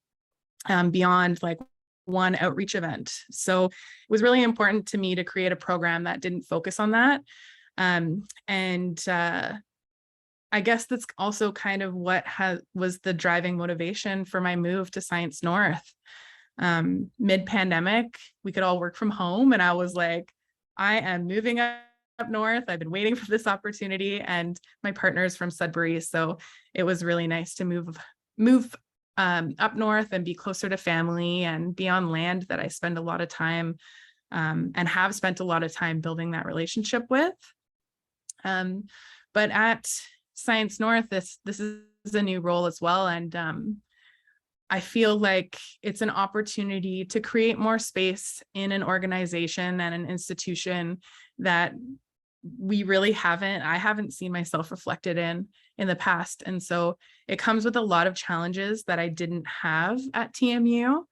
beyond like one outreach event? So it was really important to me to create a program that didn't focus on that. I guess that's also kind of what was the driving motivation for my move to Science North. Mid-pandemic, we could all work from home, and I was like, I am moving up north. I've been waiting for this opportunity, and my partner is from Sudbury, so it was really nice to move up north and be closer to family and be on land that I spend a lot of time and have spent a lot of time building that relationship with. But at Science North, this is a new role as well. And I feel like it's an opportunity to create more space in an organization and an institution that I haven't seen myself reflected in the past. And so it comes with a lot of challenges that I didn't have at TMU.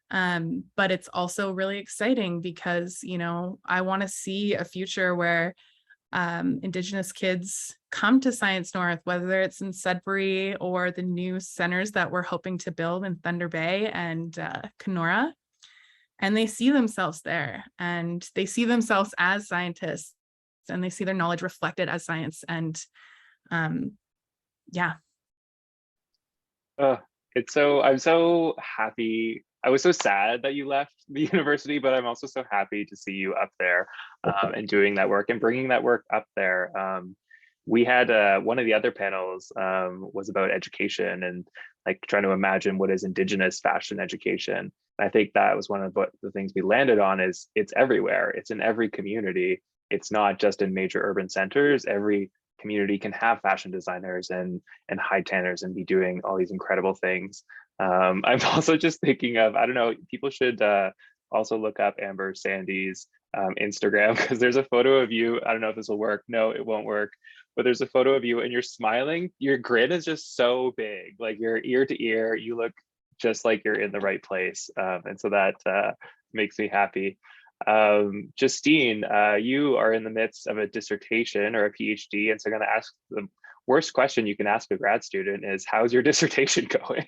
But it's also really exciting because, you know, I want to see a future where Indigenous kids come to Science North, whether it's in Sudbury or the new centers that we're hoping to build in Thunder Bay and Kenora, and they see themselves there, and they see themselves as scientists, and they see their knowledge reflected as science. And yeah. I'm so happy. I was so sad that you left the university, but I'm also so happy to see you up there and doing that work and bringing that work up there. We had one of the other panels was about education and like trying to imagine what is Indigenous fashion education. I think that was one of the things we landed on is it's everywhere. It's in every community. It's not just in major urban centers. Every community can have fashion designers and high tanners and be doing all these incredible things. I'm also just thinking of, I don't know, people should also look up Amber Sandy's Instagram, because there's a photo of you. I don't know if this will work. No, it won't work. But there's a photo of you and you're smiling. Your grin is just so big, like you're ear to ear. You look just like you're in the right place. And so that makes me happy. Justine, you are in the midst of a dissertation or a PhD, and so I'm going to ask the worst question you can ask a grad student is, how's your dissertation going?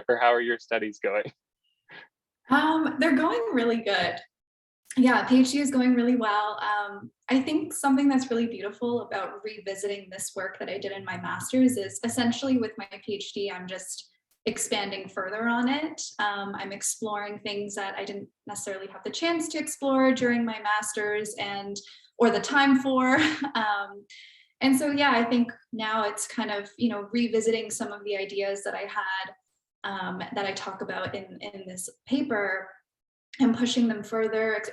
Or how are your studies going? They're going really good. Yeah, PhD is going really well. I think something that's really beautiful about revisiting this work that I did in my master's is essentially with my PhD, I'm just expanding further on it. I'm exploring things that I didn't necessarily have the chance to explore during my master's or the time for. And so, yeah, I think now it's kind of, you know, revisiting some of the ideas that I had that I talk about in this paper and pushing them further,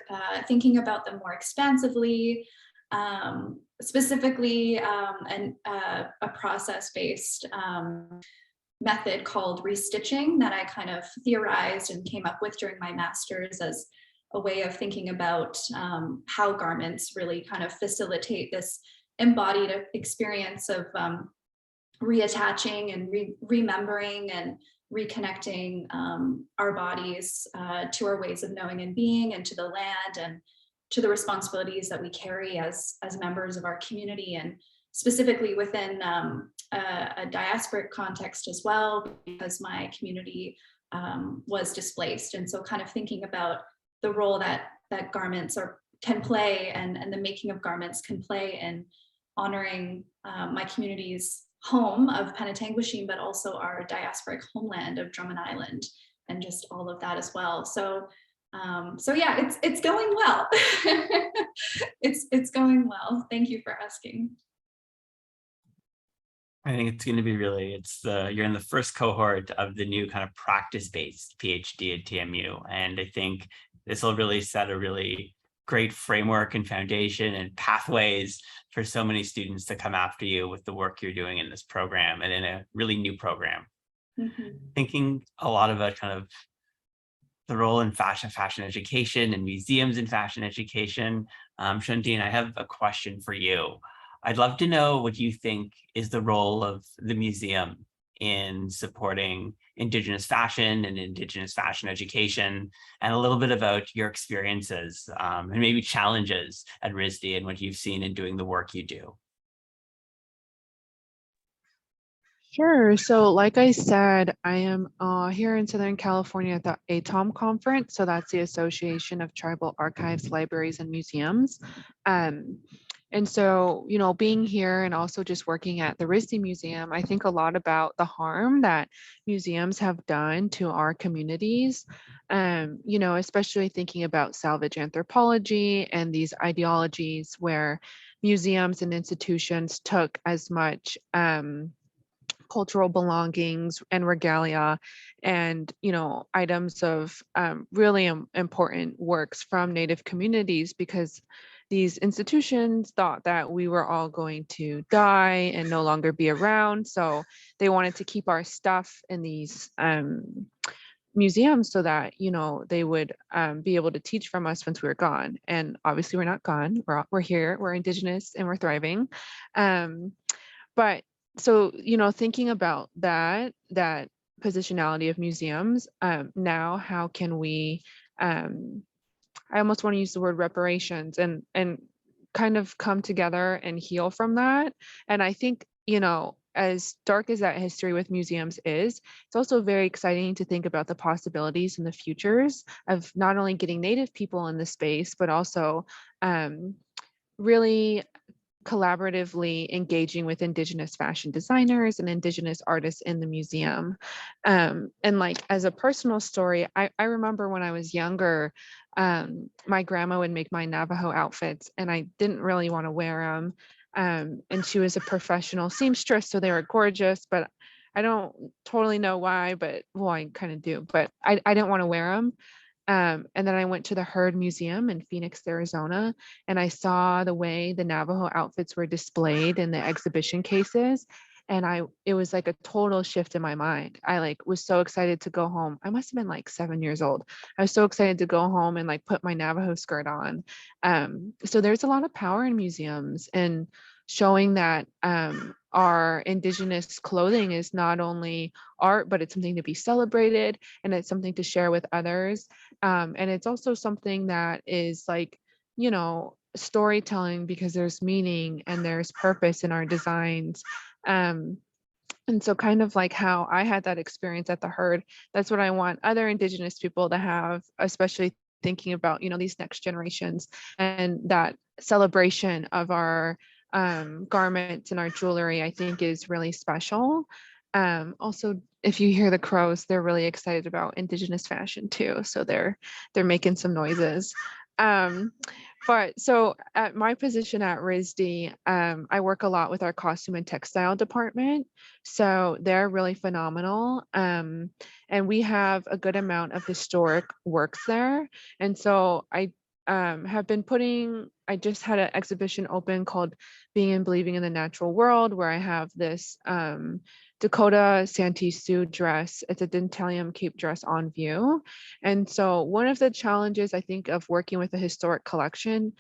thinking about them more expansively, specifically a process-based method called restitching that I kind of theorized and came up with during my master's as a way of thinking about how garments really kind of facilitate this embodied experience of reattaching and remembering and reconnecting our bodies to our ways of knowing and being, and to the land and to the responsibilities that we carry as members of our community, and specifically within a diasporic context as well, because my community was displaced. And so kind of thinking about the role that garments can play and the making of garments can play in honoring my community's home of Penetanguishene, but also our diasporic homeland of Drummond Island, and just all of that as well. So yeah, it's going well. It's going well. Thank you for asking. I think it's going to be really, you're in the first cohort of the new kind of practice-based PhD at TMU. And I think this will really set a really great framework and foundation and pathways for so many students to come after you with the work you're doing in this program and in a really new program. Thinking a lot about kind of the role in fashion education and museums in fashion education. Shundeen, I have a question for you. I'd love to know what you think is the role of the museum in supporting Indigenous fashion and Indigenous fashion education, and a little bit about your experiences and maybe challenges at RISD and what you've seen in doing the work you do. Sure. So like I said, I am here in Southern California at the ATOM conference. So that's the Association of Tribal Archives, Libraries, and Museums. And so, you know, being here and also just working at the RISD Museum, I think a lot about the harm that museums have done to our communities. You know, especially thinking about salvage anthropology and these ideologies where museums and institutions took as much cultural belongings and regalia and, you know, items of really important works from Native communities, because these institutions thought that we were all going to die and no longer be around. So they wanted to keep our stuff in these museums so that, you know, they would be able to teach from us once we were gone. And obviously we're not gone. We're here, we're Indigenous, and we're thriving. But so, you know, thinking about that positionality of museums, now how can we, I almost want to use the word reparations and kind of come together and heal from that. And I think, you know, as dark as that history with museums is, it's also very exciting to think about the possibilities and the futures of not only getting Native people in the space, but also really collaboratively engaging with Indigenous fashion designers and Indigenous artists in the museum. And like as a personal story, I remember when I was younger, my grandma would make my Navajo outfits and I didn't really want to wear them. And she was a professional seamstress, so they were gorgeous, but I don't totally know why, but well, I kind of do, but I didn't want to wear them. And then I went to the Heard Museum in Phoenix, Arizona, and I saw the way the Navajo outfits were displayed in the exhibition cases. And it was like a total shift in my mind. I like was so excited to go home. I must have been like 7 years old. I was so excited to go home and like put my Navajo skirt on. So there's a lot of power in museums and showing that our Indigenous clothing is not only art, but it's something to be celebrated and it's something to share with others. And it's also something that is like, you know, storytelling, because there's meaning and there's purpose in our designs. And so kind of like how I had that experience at the Heard, that's what I want other Indigenous people to have, especially thinking about, you know, these next generations and that celebration of our garments and our jewelry, I think is really special. Also, if you hear the crows, they're really excited about Indigenous fashion too. So they're making some noises. But so at my position at RISD, I work a lot with our costume and textile department. So they're really phenomenal. And we have a good amount of historic works there. And so I have been I just had an exhibition open called Being and Believing in the Natural World, where I have this Dakota Santee Sioux dress. It's a Dentalium Cape dress on view. And so one of the challenges I think of working with a historic collection,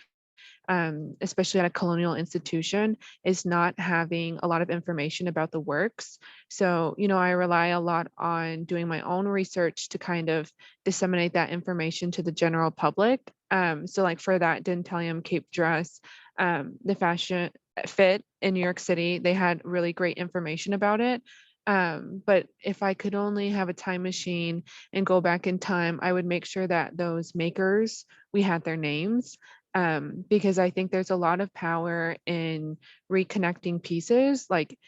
especially at a colonial institution, is not having a lot of information about the works. So, you know, I rely a lot on doing my own research to kind of disseminate that information to the general public. So like for that Dentalium Cape dress, the Fashion Fit in New York City, they had really great information about it. But if I could only have a time machine and go back in time, I would make sure that those makers, we had their names, because I think there's a lot of power in reconnecting pieces. Like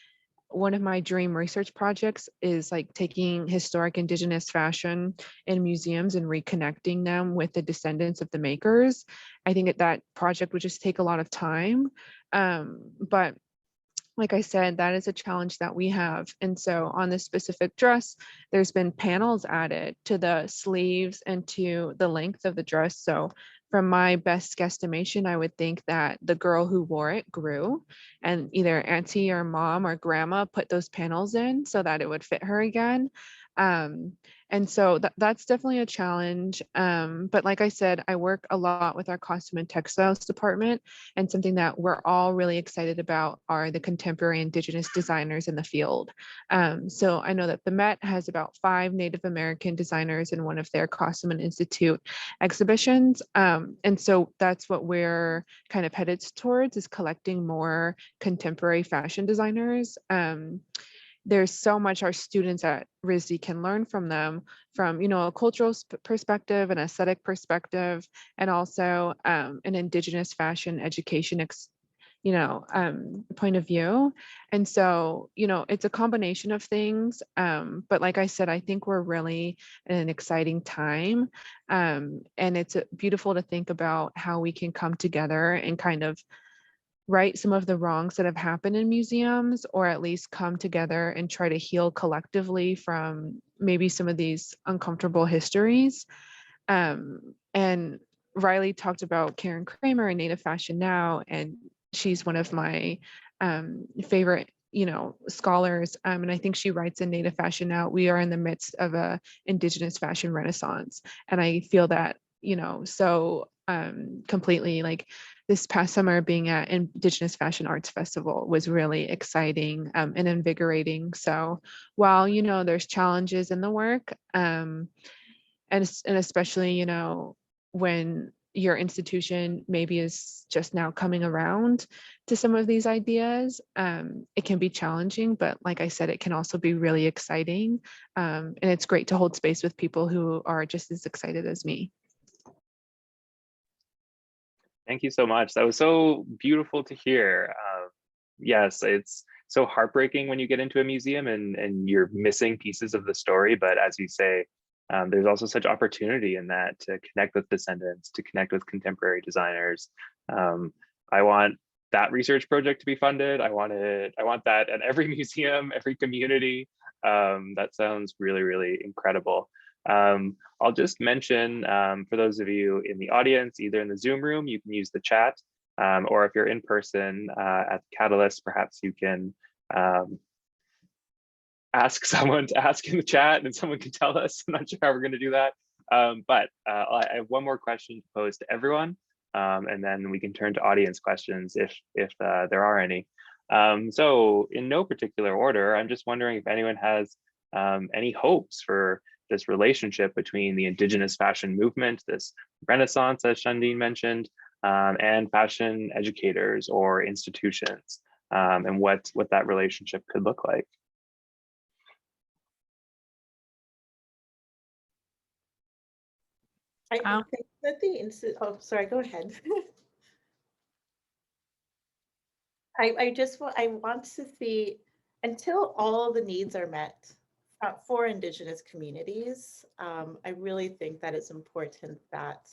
one of my dream research projects is like taking historic Indigenous fashion in museums and reconnecting them with the descendants of the makers. I think that project would just take a lot of time. But like I said, that is a challenge that we have. And so on this specific dress, there's been panels added to the sleeves and to the length of the dress. So from my best guesstimation, I would think that the girl who wore it grew, and either auntie or mom or grandma put those panels in so that it would fit her again. And so that's definitely a challenge. But like I said, I work a lot with our costume and textiles department, and something that we're all really excited about are the contemporary Indigenous designers in the field. So I know that the Met has about 5 Native American designers in one of their Costume and Institute exhibitions. And so that's what we're kind of headed towards, is collecting more contemporary fashion designers. There's so much our students at RISD can learn from them, from, you know, a cultural perspective, an aesthetic perspective, and also an Indigenous fashion education point of view. And so, you know, it's a combination of things. But like I said, I think we're really in an exciting time. And it's beautiful to think about how we can come together and kind of right some of the wrongs that have happened in museums, or at least come together and try to heal collectively from maybe some of these uncomfortable histories. And Riley talked about Karen Kramer in Native Fashion Now, and she's one of my favorite, you know, scholars. And I think she writes in Native Fashion Now, we are in the midst of a Indigenous fashion renaissance. And I feel that, you know, so completely. Like this past summer, being at Indigenous Fashion Arts Festival was really exciting and invigorating. So while, you know, there's challenges in the work, and especially, you know, when your institution maybe is just now coming around to some of these ideas, it can be challenging, but like I said, it can also be really exciting. And it's great to hold space with people who are just as excited as me. Thank you so much. That was so beautiful to hear. Yes, it's so heartbreaking when you get into a museum and you're missing pieces of the story. But as you say, there's also such opportunity in that to connect with descendants, to connect with contemporary designers. I want that research project to be funded. I want that at every museum, every community. That sounds really, really incredible. I'll just mention for those of you in the audience, either in the Zoom room, you can use the chat, or if you're in person at Catalyst, perhaps you can ask someone to ask in the chat and someone can tell us. I'm not sure how we're going to do that. But I have one more question to pose to everyone, and then we can turn to audience questions if there are any. So in no particular order, I'm just wondering if anyone has any hopes for this relationship between the Indigenous fashion movement, this renaissance, as Shandine mentioned, and fashion educators or institutions, and what that relationship could look like. I think that oh, sorry, go ahead. I want to see, until all the needs are met for Indigenous communities, I really think that it's important that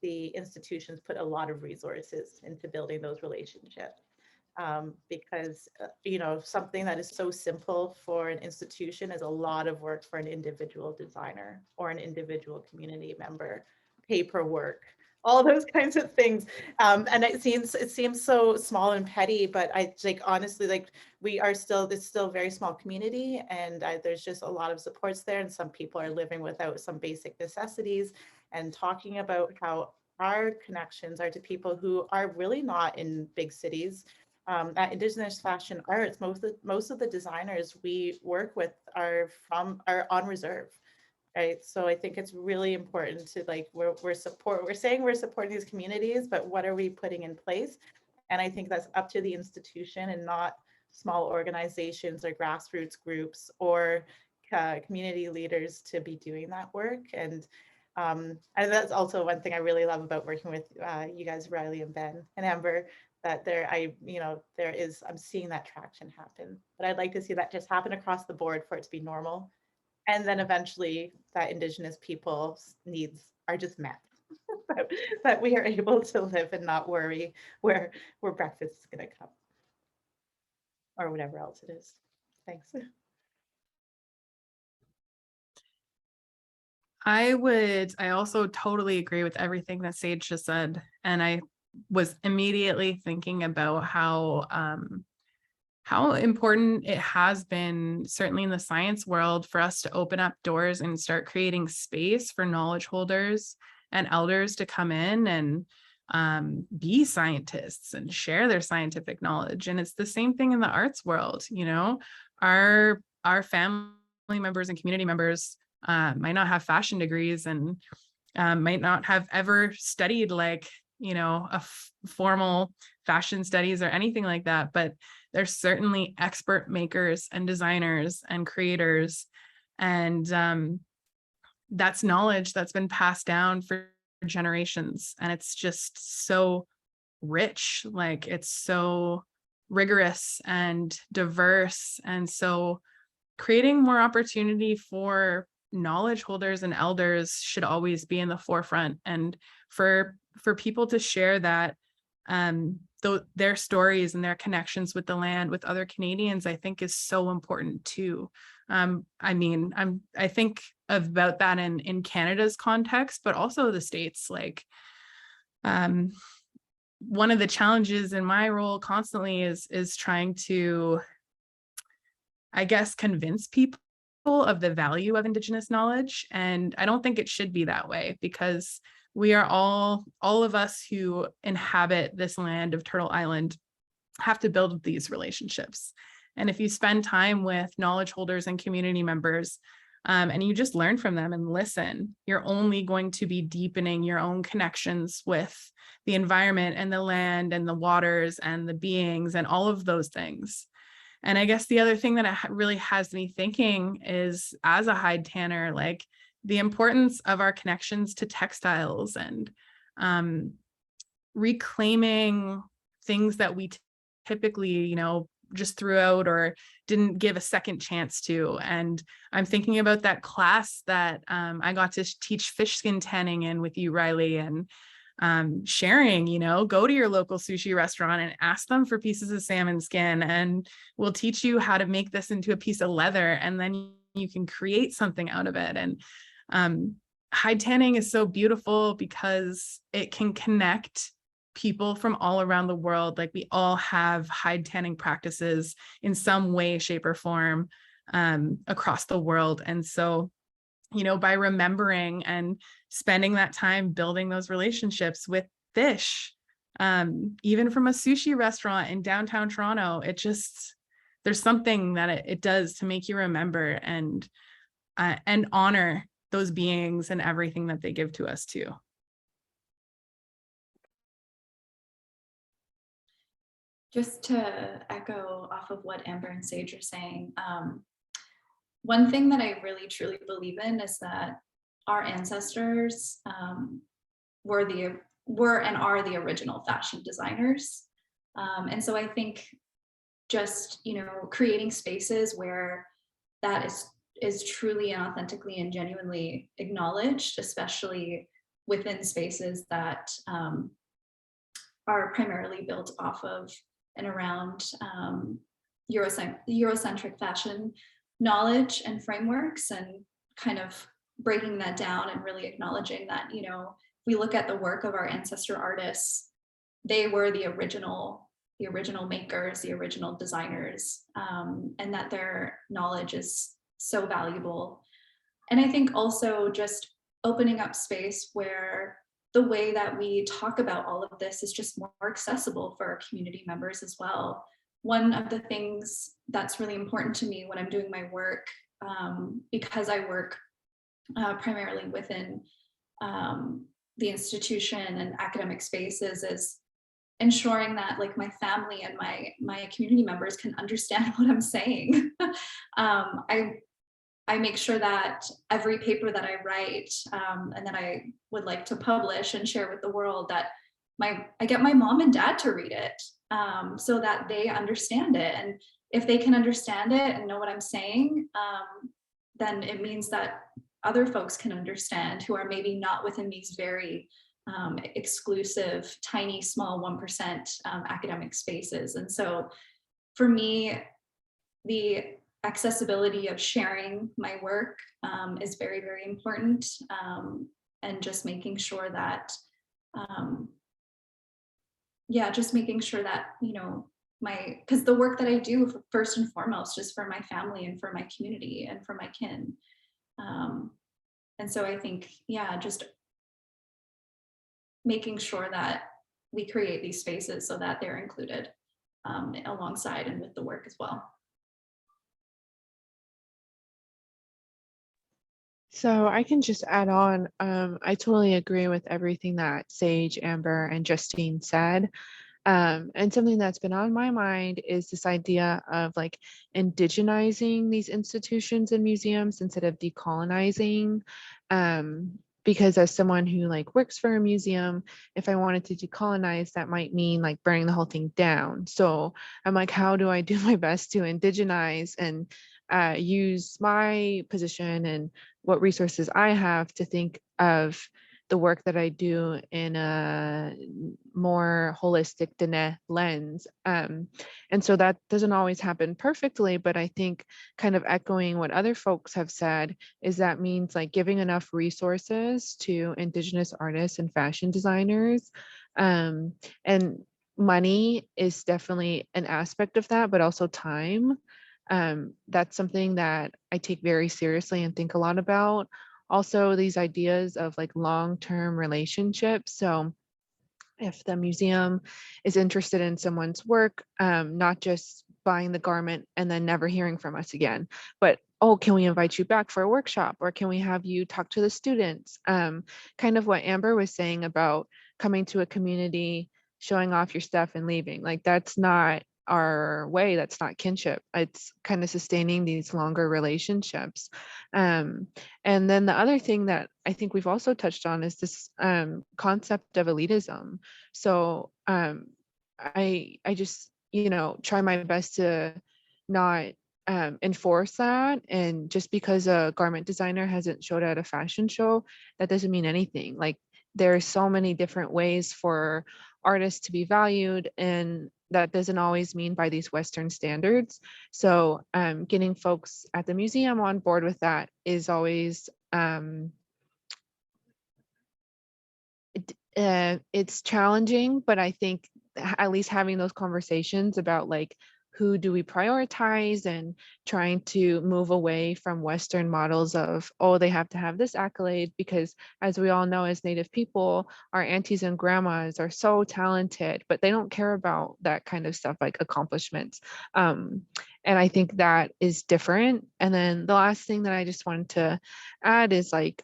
the institutions put a lot of resources into building those relationships. Because, you know, something that is so simple for an institution is a lot of work for an individual designer or an individual community member, paperwork, all those kinds of things. And it seems so small and petty, but I like, honestly, like it's still a very small community, and there's just a lot of supports there. And some people are living without some basic necessities, and talking about how our connections are to people who are really not in big cities. At Indigenous Fashion Arts, most of the designers we work with are on reserve, right? So I think it's really important to, like, we're saying we're supporting these communities, but what are we putting in place? And I think that's up to the institution and not small organizations or grassroots groups or community leaders to be doing that work. And that's also one thing I really love about working with you guys, Riley and Ben and Amber, that I'm seeing that traction happen. But I'd like to see that just happen across the board for it to be normal. And then eventually that Indigenous people's needs are just met. that we are able to live and not worry where breakfast is going to come. or whatever else it is. Thanks. I also totally agree with everything that Sage just said. And I was immediately thinking about how important it has been, certainly in the science world, for us to open up doors and start creating space for knowledge holders and elders to come in and be scientists and share their scientific knowledge. And it's the same thing in the arts world. You know, our family members and community members might not have fashion degrees and might not have ever studied like, you know, formal fashion studies or anything like that, but they're certainly expert makers and designers and creators. And that's knowledge that's been passed down for generations. And it's just so rich, like it's so rigorous and diverse. And so creating more opportunity for knowledge holders and elders should always be in the forefront, and for people to share that their stories and their connections with the land with other Canadians, I think is so important too. I mean, I think about that in Canada's context, but also the States. Like one of the challenges in my role constantly is trying to, I guess, convince people of the value of Indigenous knowledge. And I don't think it should be that way, because we are all of us who inhabit this land of Turtle Island have to build these relationships. And if you spend time with knowledge holders and community members, and you just learn from them and listen, you're only going to be deepening your own connections with the environment and the land and the waters and the beings and all of those things. And I guess the other thing that it really has me thinking is, as a hide tanner, like the importance of our connections to textiles and reclaiming things that we typically, you know, just threw out or didn't give a second chance to. And I'm thinking about that class that I got to teach fish skin tanning in with you, Riley, and sharing, you know, go to your local sushi restaurant and ask them for pieces of salmon skin, and we'll teach you how to make this into a piece of leather, and then you can create something out of it. And hide tanning is so beautiful because it can connect people from all around the world. Like we all have hide tanning practices in some way, shape, or form across the world. And so, you know, by remembering and spending that time building those relationships with fish, even from a sushi restaurant in downtown Toronto, it just, there's something that it does to make you remember and honor those beings and everything that they give to us too. Just to echo off of what Amber and Sage are saying, one thing that I really truly believe in is that our ancestors were and are the original fashion designers. And so I think just, you know, creating spaces where that is truly and authentically and genuinely acknowledged, especially within spaces that are primarily built off of and around Eurocentric fashion knowledge and frameworks, and kind of breaking that down and really acknowledging that, you know, we look at the work of our ancestor artists, they were the original makers, the original designers, and that their knowledge is so valuable. And I think also just opening up space where the way that we talk about all of this is just more accessible for our community members as well. One of the things that's really important to me when I'm doing my work, because I work primarily within the institution and academic spaces, is ensuring that like my family and my community members can understand what I'm saying. I make sure that every paper that I write and that I would like to publish and share with the world, that I get my mom and dad to read it so that they understand it. And if they can understand it and know what I'm saying, then it means that other folks can understand who are maybe not within these very exclusive, tiny, small 1% academic spaces. And so for me, the accessibility of sharing my work is very, very important. And just making sure that, just making sure that, you know, because the work that I do first and foremost is for my family and for my community and for my kin. And so I think, just making sure that we create these spaces so that they're included alongside and with the work as well. So I can just add on, I totally agree with everything that Sage, Amber, and Justine said. And something that's been on my mind is this idea of like indigenizing these institutions and museums instead of decolonizing. Because as someone who like works for a museum, if I wanted to decolonize, that might mean like burning the whole thing down. So I'm like, how do I do my best to indigenize and use my position and what resources I have to think of the work that I do in a more holistic Dene lens. And so that doesn't always happen perfectly, but I think kind of echoing what other folks have said is that means like giving enough resources to Indigenous artists and fashion designers. And money is definitely an aspect of that, but also time. That's something that I take very seriously and think a lot about. Also, these ideas of like long-term relationships. So if the museum is interested in someone's work, not just buying the garment and then never hearing from us again, but oh, can we invite you back for a workshop, or can we have you talk to the students? Kind of what Amber was saying about coming to a community, showing off your stuff and leaving. Like that's not our way. That's not kinship. It's kind of sustaining these longer relationships. And then the other thing that I think we've also touched on is this concept of elitism. So I just, you know, try my best to not enforce that. And just because a garment designer hasn't showed at a fashion show, that doesn't mean anything. Like there are so many different ways for artists to be valued, and that doesn't always mean by these Western standards. So getting folks at the museum on board with that is always it's challenging, but I think at least having those conversations about like who do we prioritize and trying to move away from Western models of, oh, they have to have this accolade, because as we all know, as Native people, our aunties and grandmas are so talented, but they don't care about that kind of stuff like accomplishments. And I think that is different. And then the last thing that I just wanted to add is like,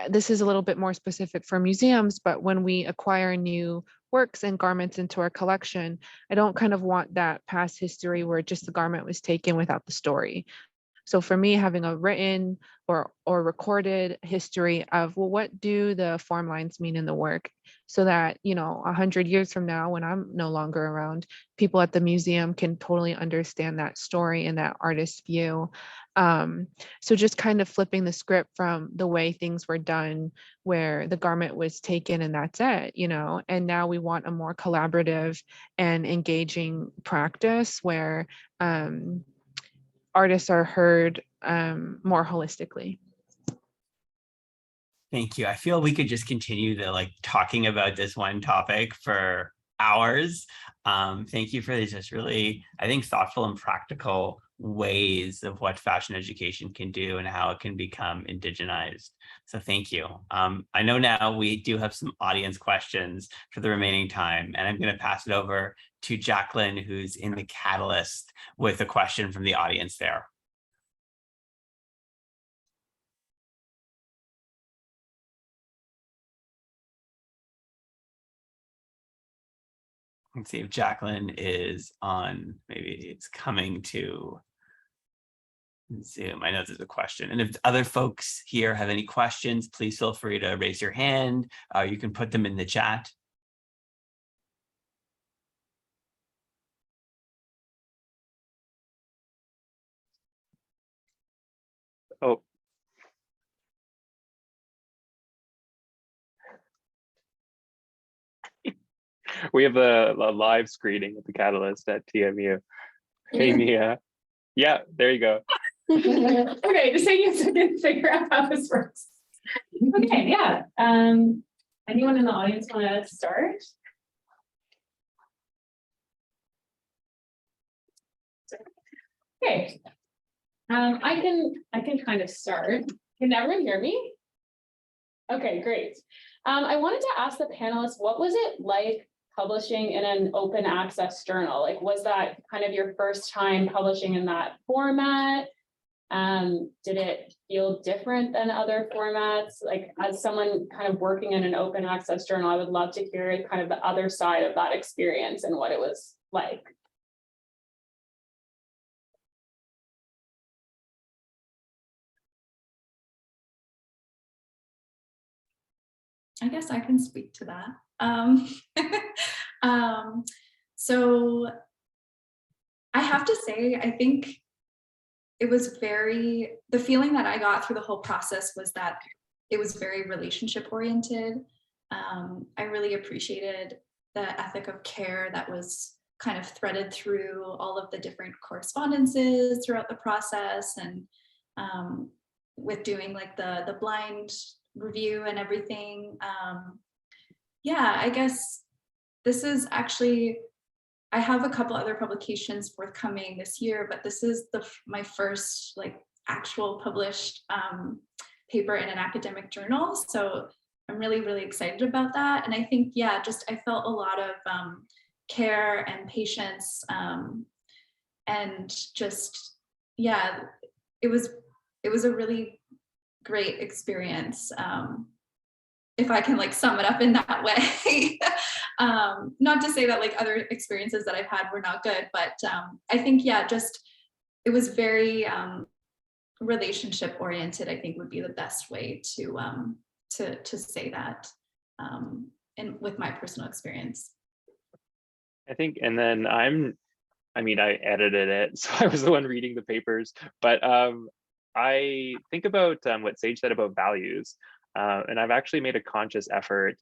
this is a little bit more specific for museums, but when we acquire new works and garments into our collection, I don't kind of want that past history where just the garment was taken without the story. So for me, having a written or recorded history of, well, what do the form lines mean in the work, so that, you know, 100 years from now, when I'm no longer around, people at the museum can totally understand that story and that artist's view. So just kind of flipping the script from the way things were done, where the garment was taken and that's it, you know, and now we want a more collaborative and engaging practice where artists are heard more holistically. Thank you. I feel we could just continue the like talking about this one topic for hours. Thank you for these just really, I think, thoughtful and practical ways of what fashion education can do and how it can become indigenized. So thank you. I know now we do have some audience questions for the remaining time, and I'm going to pass it over to Jacqueline, who's in the Catalyst, with a question from the audience there. Let's see if Jacqueline is on, maybe it's coming to Zoom. I know there's a question. And if other folks here have any questions, please feel free to raise your hand. You can put them in the chat. Oh. We have a live screening of the Catalyst at TMU. Hey, Mia. Yeah, there you go. Okay, just taking a second to figure out how this works. Okay, yeah. Anyone in the audience want to start? Okay. I can kind of start. Can everyone hear me? Okay, great. I wanted to ask the panelists, what was it like publishing in an open access journal? Like, was that kind of your first time publishing in that format? Did it feel different than other formats? Like, as someone kind of working in an open access journal, I would love to hear kind of the other side of that experience and what it was like. I guess I can speak to that. So I have to say, I think it was the feeling that I got through the whole process was that it was very relationship oriented. I really appreciated the ethic of care that was kind of threaded through all of the different correspondences throughout the process, and with doing like the blind review and everything. Yeah, I guess this is actually, I have a couple other publications forthcoming this year, but this is my first like actual published paper in an academic journal. So I'm really, really excited about that. And I think, yeah, I felt a lot of care and patience, and just, yeah, it was a really great experience. If I can like sum it up in that way. Not to say that like other experiences that I've had were not good, but I think, yeah, it was very relationship oriented, I think would be the best way to say that, and with my personal experience. I think, and then I mean, I edited it, so I was the one reading the papers, but I think about what Sage said about values, and I've actually made a conscious effort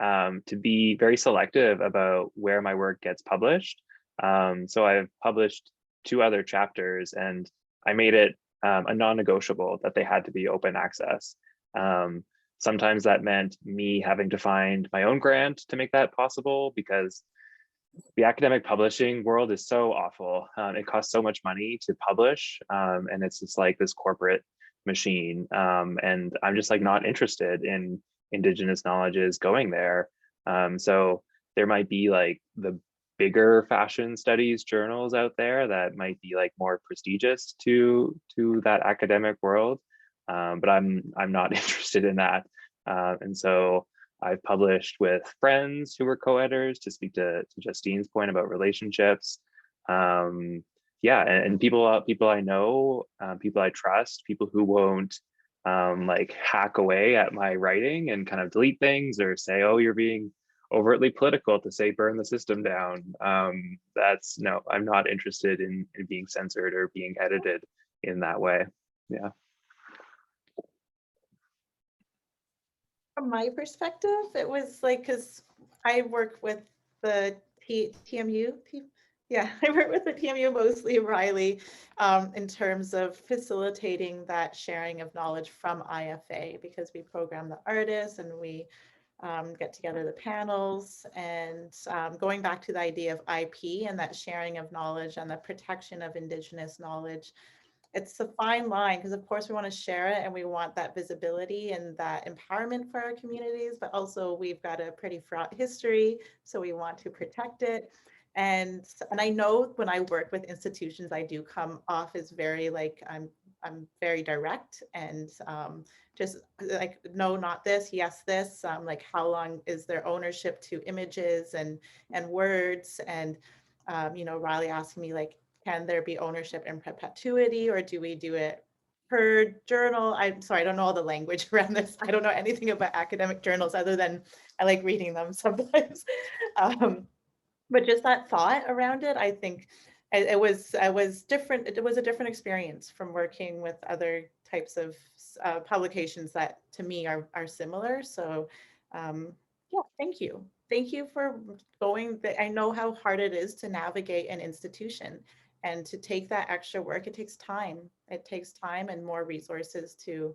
to be very selective about where my work gets published. So I've published 2 other chapters, and I made it a non-negotiable that they had to be open access. Sometimes that meant me having to find my own grant to make that possible, because the academic publishing world is so awful. It costs so much money to publish, and it's just like this corporate machine. And I'm just like not interested in Indigenous knowledges going there. So there might be like the bigger fashion studies journals out there that might be like more prestigious to that academic world, but I'm not interested in that. And so I've published with friends who were co-editors, to speak to Justine's point about relationships. Yeah, and people I know, people I trust, people who won't like hack away at my writing and kind of delete things or say, oh, you're being overtly political to say burn the system down. No, I'm not interested in being censored or being edited in that way. Yeah. From my perspective, it was like, because I work with the TMU, I work with the TMU, mostly Riley, in terms of facilitating that sharing of knowledge from IFA, because we program the artists and we get together the panels, and going back to the idea of IP and that sharing of knowledge and the protection of Indigenous knowledge. It's a fine line, because of course we want to share it and we want that visibility and that empowerment for our communities, but also we've got a pretty fraught history, so we want to protect it. And I know when I work with institutions, I do come off as very like, I'm very direct, and just like, no, not this, yes, this, like how long is their ownership to images and words, and you know, Riley asking me like, can there be ownership in perpetuity, or do we do it per journal? I'm sorry, I don't know all the language around this. I don't know anything about academic journals other than I like reading them sometimes. But just that thought around it, I think it was different. It was a different experience from working with other types of publications that to me are similar. So yeah, thank you thank you for going. I know how hard it is to navigate an institution and to take that extra work. It takes time. It takes time and more resources to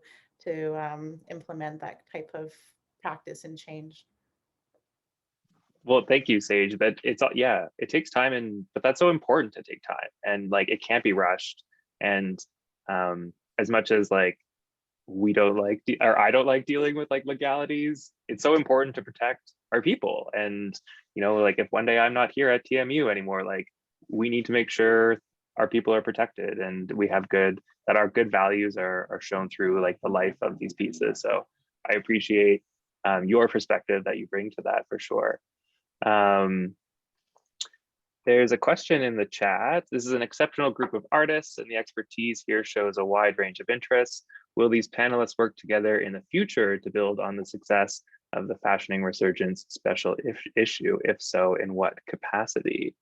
implement that type of practice and change. Well, thank you, Sage. But it's yeah, it takes time, and but that's so important to take time, and like it can't be rushed. And as much as like we don't like or I don't like dealing with like legalities, it's so important to protect our people. And you know, like if one day I'm not here at TMU anymore, like we need to make sure our people are protected and we have that our good values are shown through like the life of these pieces. So I appreciate your perspective that you bring to that for sure. There's a question in the chat. This is an exceptional group of artists and the expertise here shows a wide range of interests. Will these panelists work together in the future to build on the success of the Fashioning Resurgence special issue? If so, in what capacity?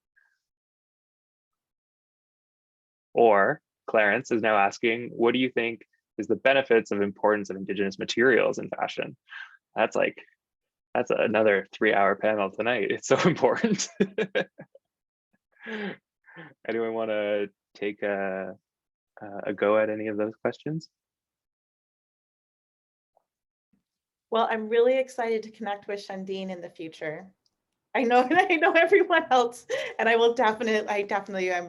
Or Clarence is now asking, what do you think is the benefits of importance of Indigenous materials in fashion? That's another 3-hour panel tonight. It's so important. Anyone want to take a go at any of those questions? Well, I'm really excited to connect with Shandine in the future. I know everyone else, and I'm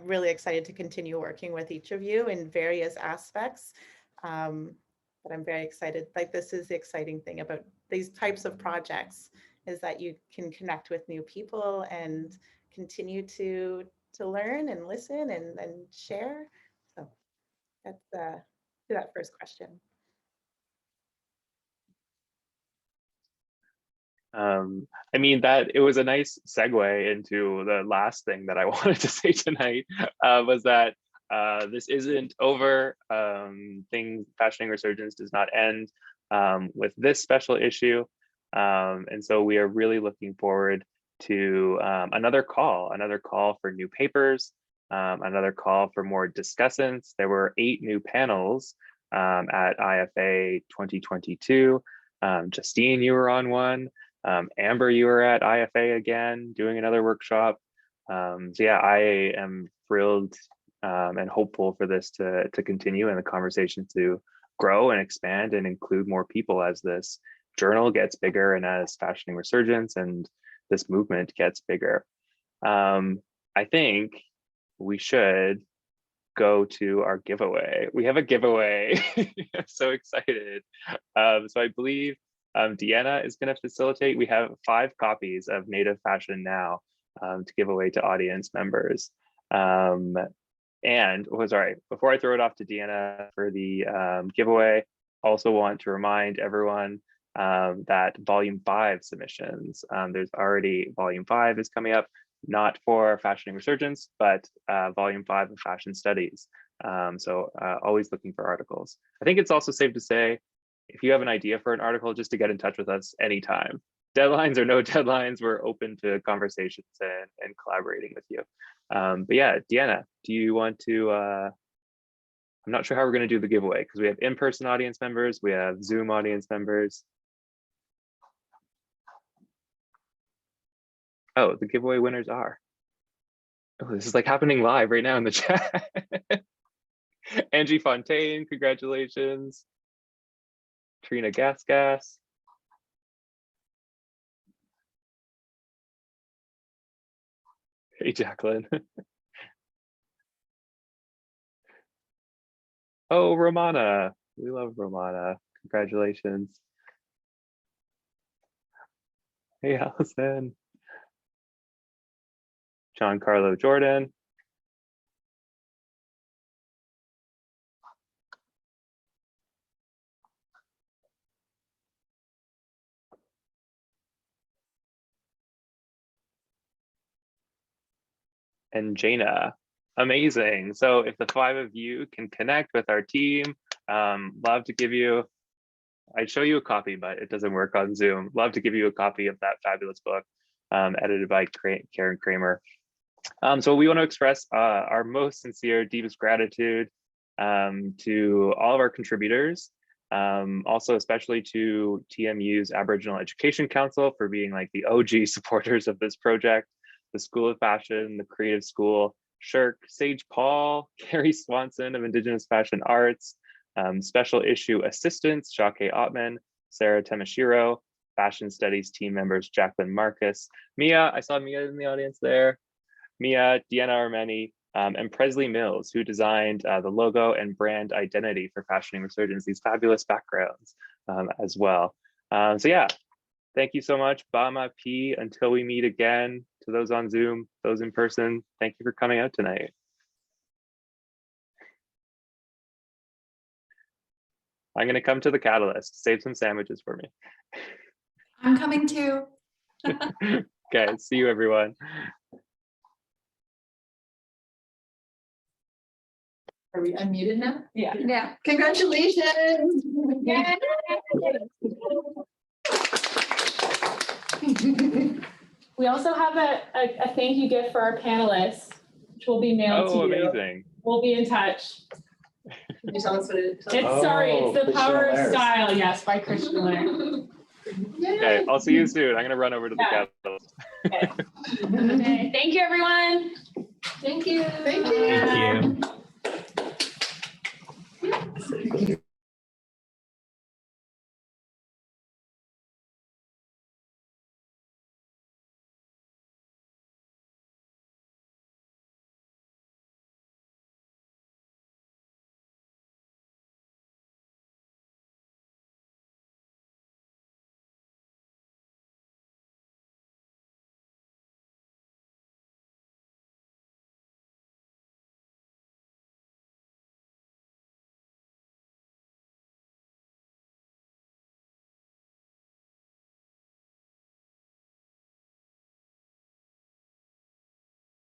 really excited to continue working with each of you in various aspects. But I'm very excited. Like, this is the exciting thing about these types of projects, is that you can connect with new people and continue to learn and listen and share. So that's to that first question. I mean, that it was a nice segue into the last thing that I wanted to say tonight, was that this isn't over. Fashioning Resurgence does not end with this special issue. And so we are really looking forward to another call for new papers, another call for more discussants. There were 8 new panels at IFA 2022. Justine, you were on one. Amber, you were at IFA again, doing another workshop. So yeah, I am thrilled and hopeful for this to continue and the conversation to grow and expand and include more people as this journal gets bigger and as Fashioning Resurgence and this movement gets bigger. I think we should go to our giveaway. We have a giveaway. I'm so excited. So I believe Deanna is going to facilitate. We have 5 copies of Native Fashion Now to give away to audience members. Sorry, before I throw it off to Deanna for the giveaway, also want to remind everyone that Volume 5 submissions, there's already Volume 5 is coming up, not for Fashioning Resurgence, but Volume 5 of Fashion Studies. So always looking for articles. I think it's also safe to say, if you have an idea for an article, just to get in touch with us anytime. Deadlines or no deadlines, we're open to conversations and collaborating with you. But yeah, Deanna, do you want to, I'm not sure how we're going to do the giveaway because we have in-person audience members, we have Zoom audience members. Oh, the giveaway winners are. Oh, this is like happening live right now in the chat. Angie Fontaine, congratulations. Trina Gasgas. Hey, Jacqueline. Oh, Romana. We love Romana. Congratulations. Hey, Allison. John Carlo Jordan. And Jaina. Amazing. So if the 5 of you can connect with our team, love to give you, I'd show you a copy, but it doesn't work on Zoom. Love to give you a copy of that fabulous book, edited by Karen Kramer. So we want to express our most sincere, deepest gratitude to all of our contributors. Also, especially to TMU's Aboriginal Education Council for being like the OG supporters of this project, the School of Fashion, the Creative School, Shirk, Sage Paul, Carrie Swanson of Indigenous Fashion Arts, Special Issue Assistants, Jacques Ottman, Sarah Temeshiro, Fashion Studies team members, Jacqueline Marcus, Mia, I saw Mia in the audience there, Mia, Deanna Armeni, and Presley Mills, who designed the logo and brand identity for Fashioning Resurgence, these fabulous backgrounds as well. So yeah, thank you so much, Bama P. Until we meet again, to those on Zoom, those in person, thank you for coming out tonight. I'm gonna come to the Catalyst, save some sandwiches for me. I'm coming too. Okay, see you everyone. Are we unmuted now? Yeah. Yeah. Congratulations. Yay. We also have a thank you gift for our panelists, which will be mailed to Oh, you. amazing. We'll be in touch. Can you tell us what it is? It's sorry, it's the Power of Style, yes, by Christian Lair. Okay, I'll see you soon. I'm gonna run over to the Catalyst. Okay. Thank you, everyone. Thank you. Thank you. Thank you.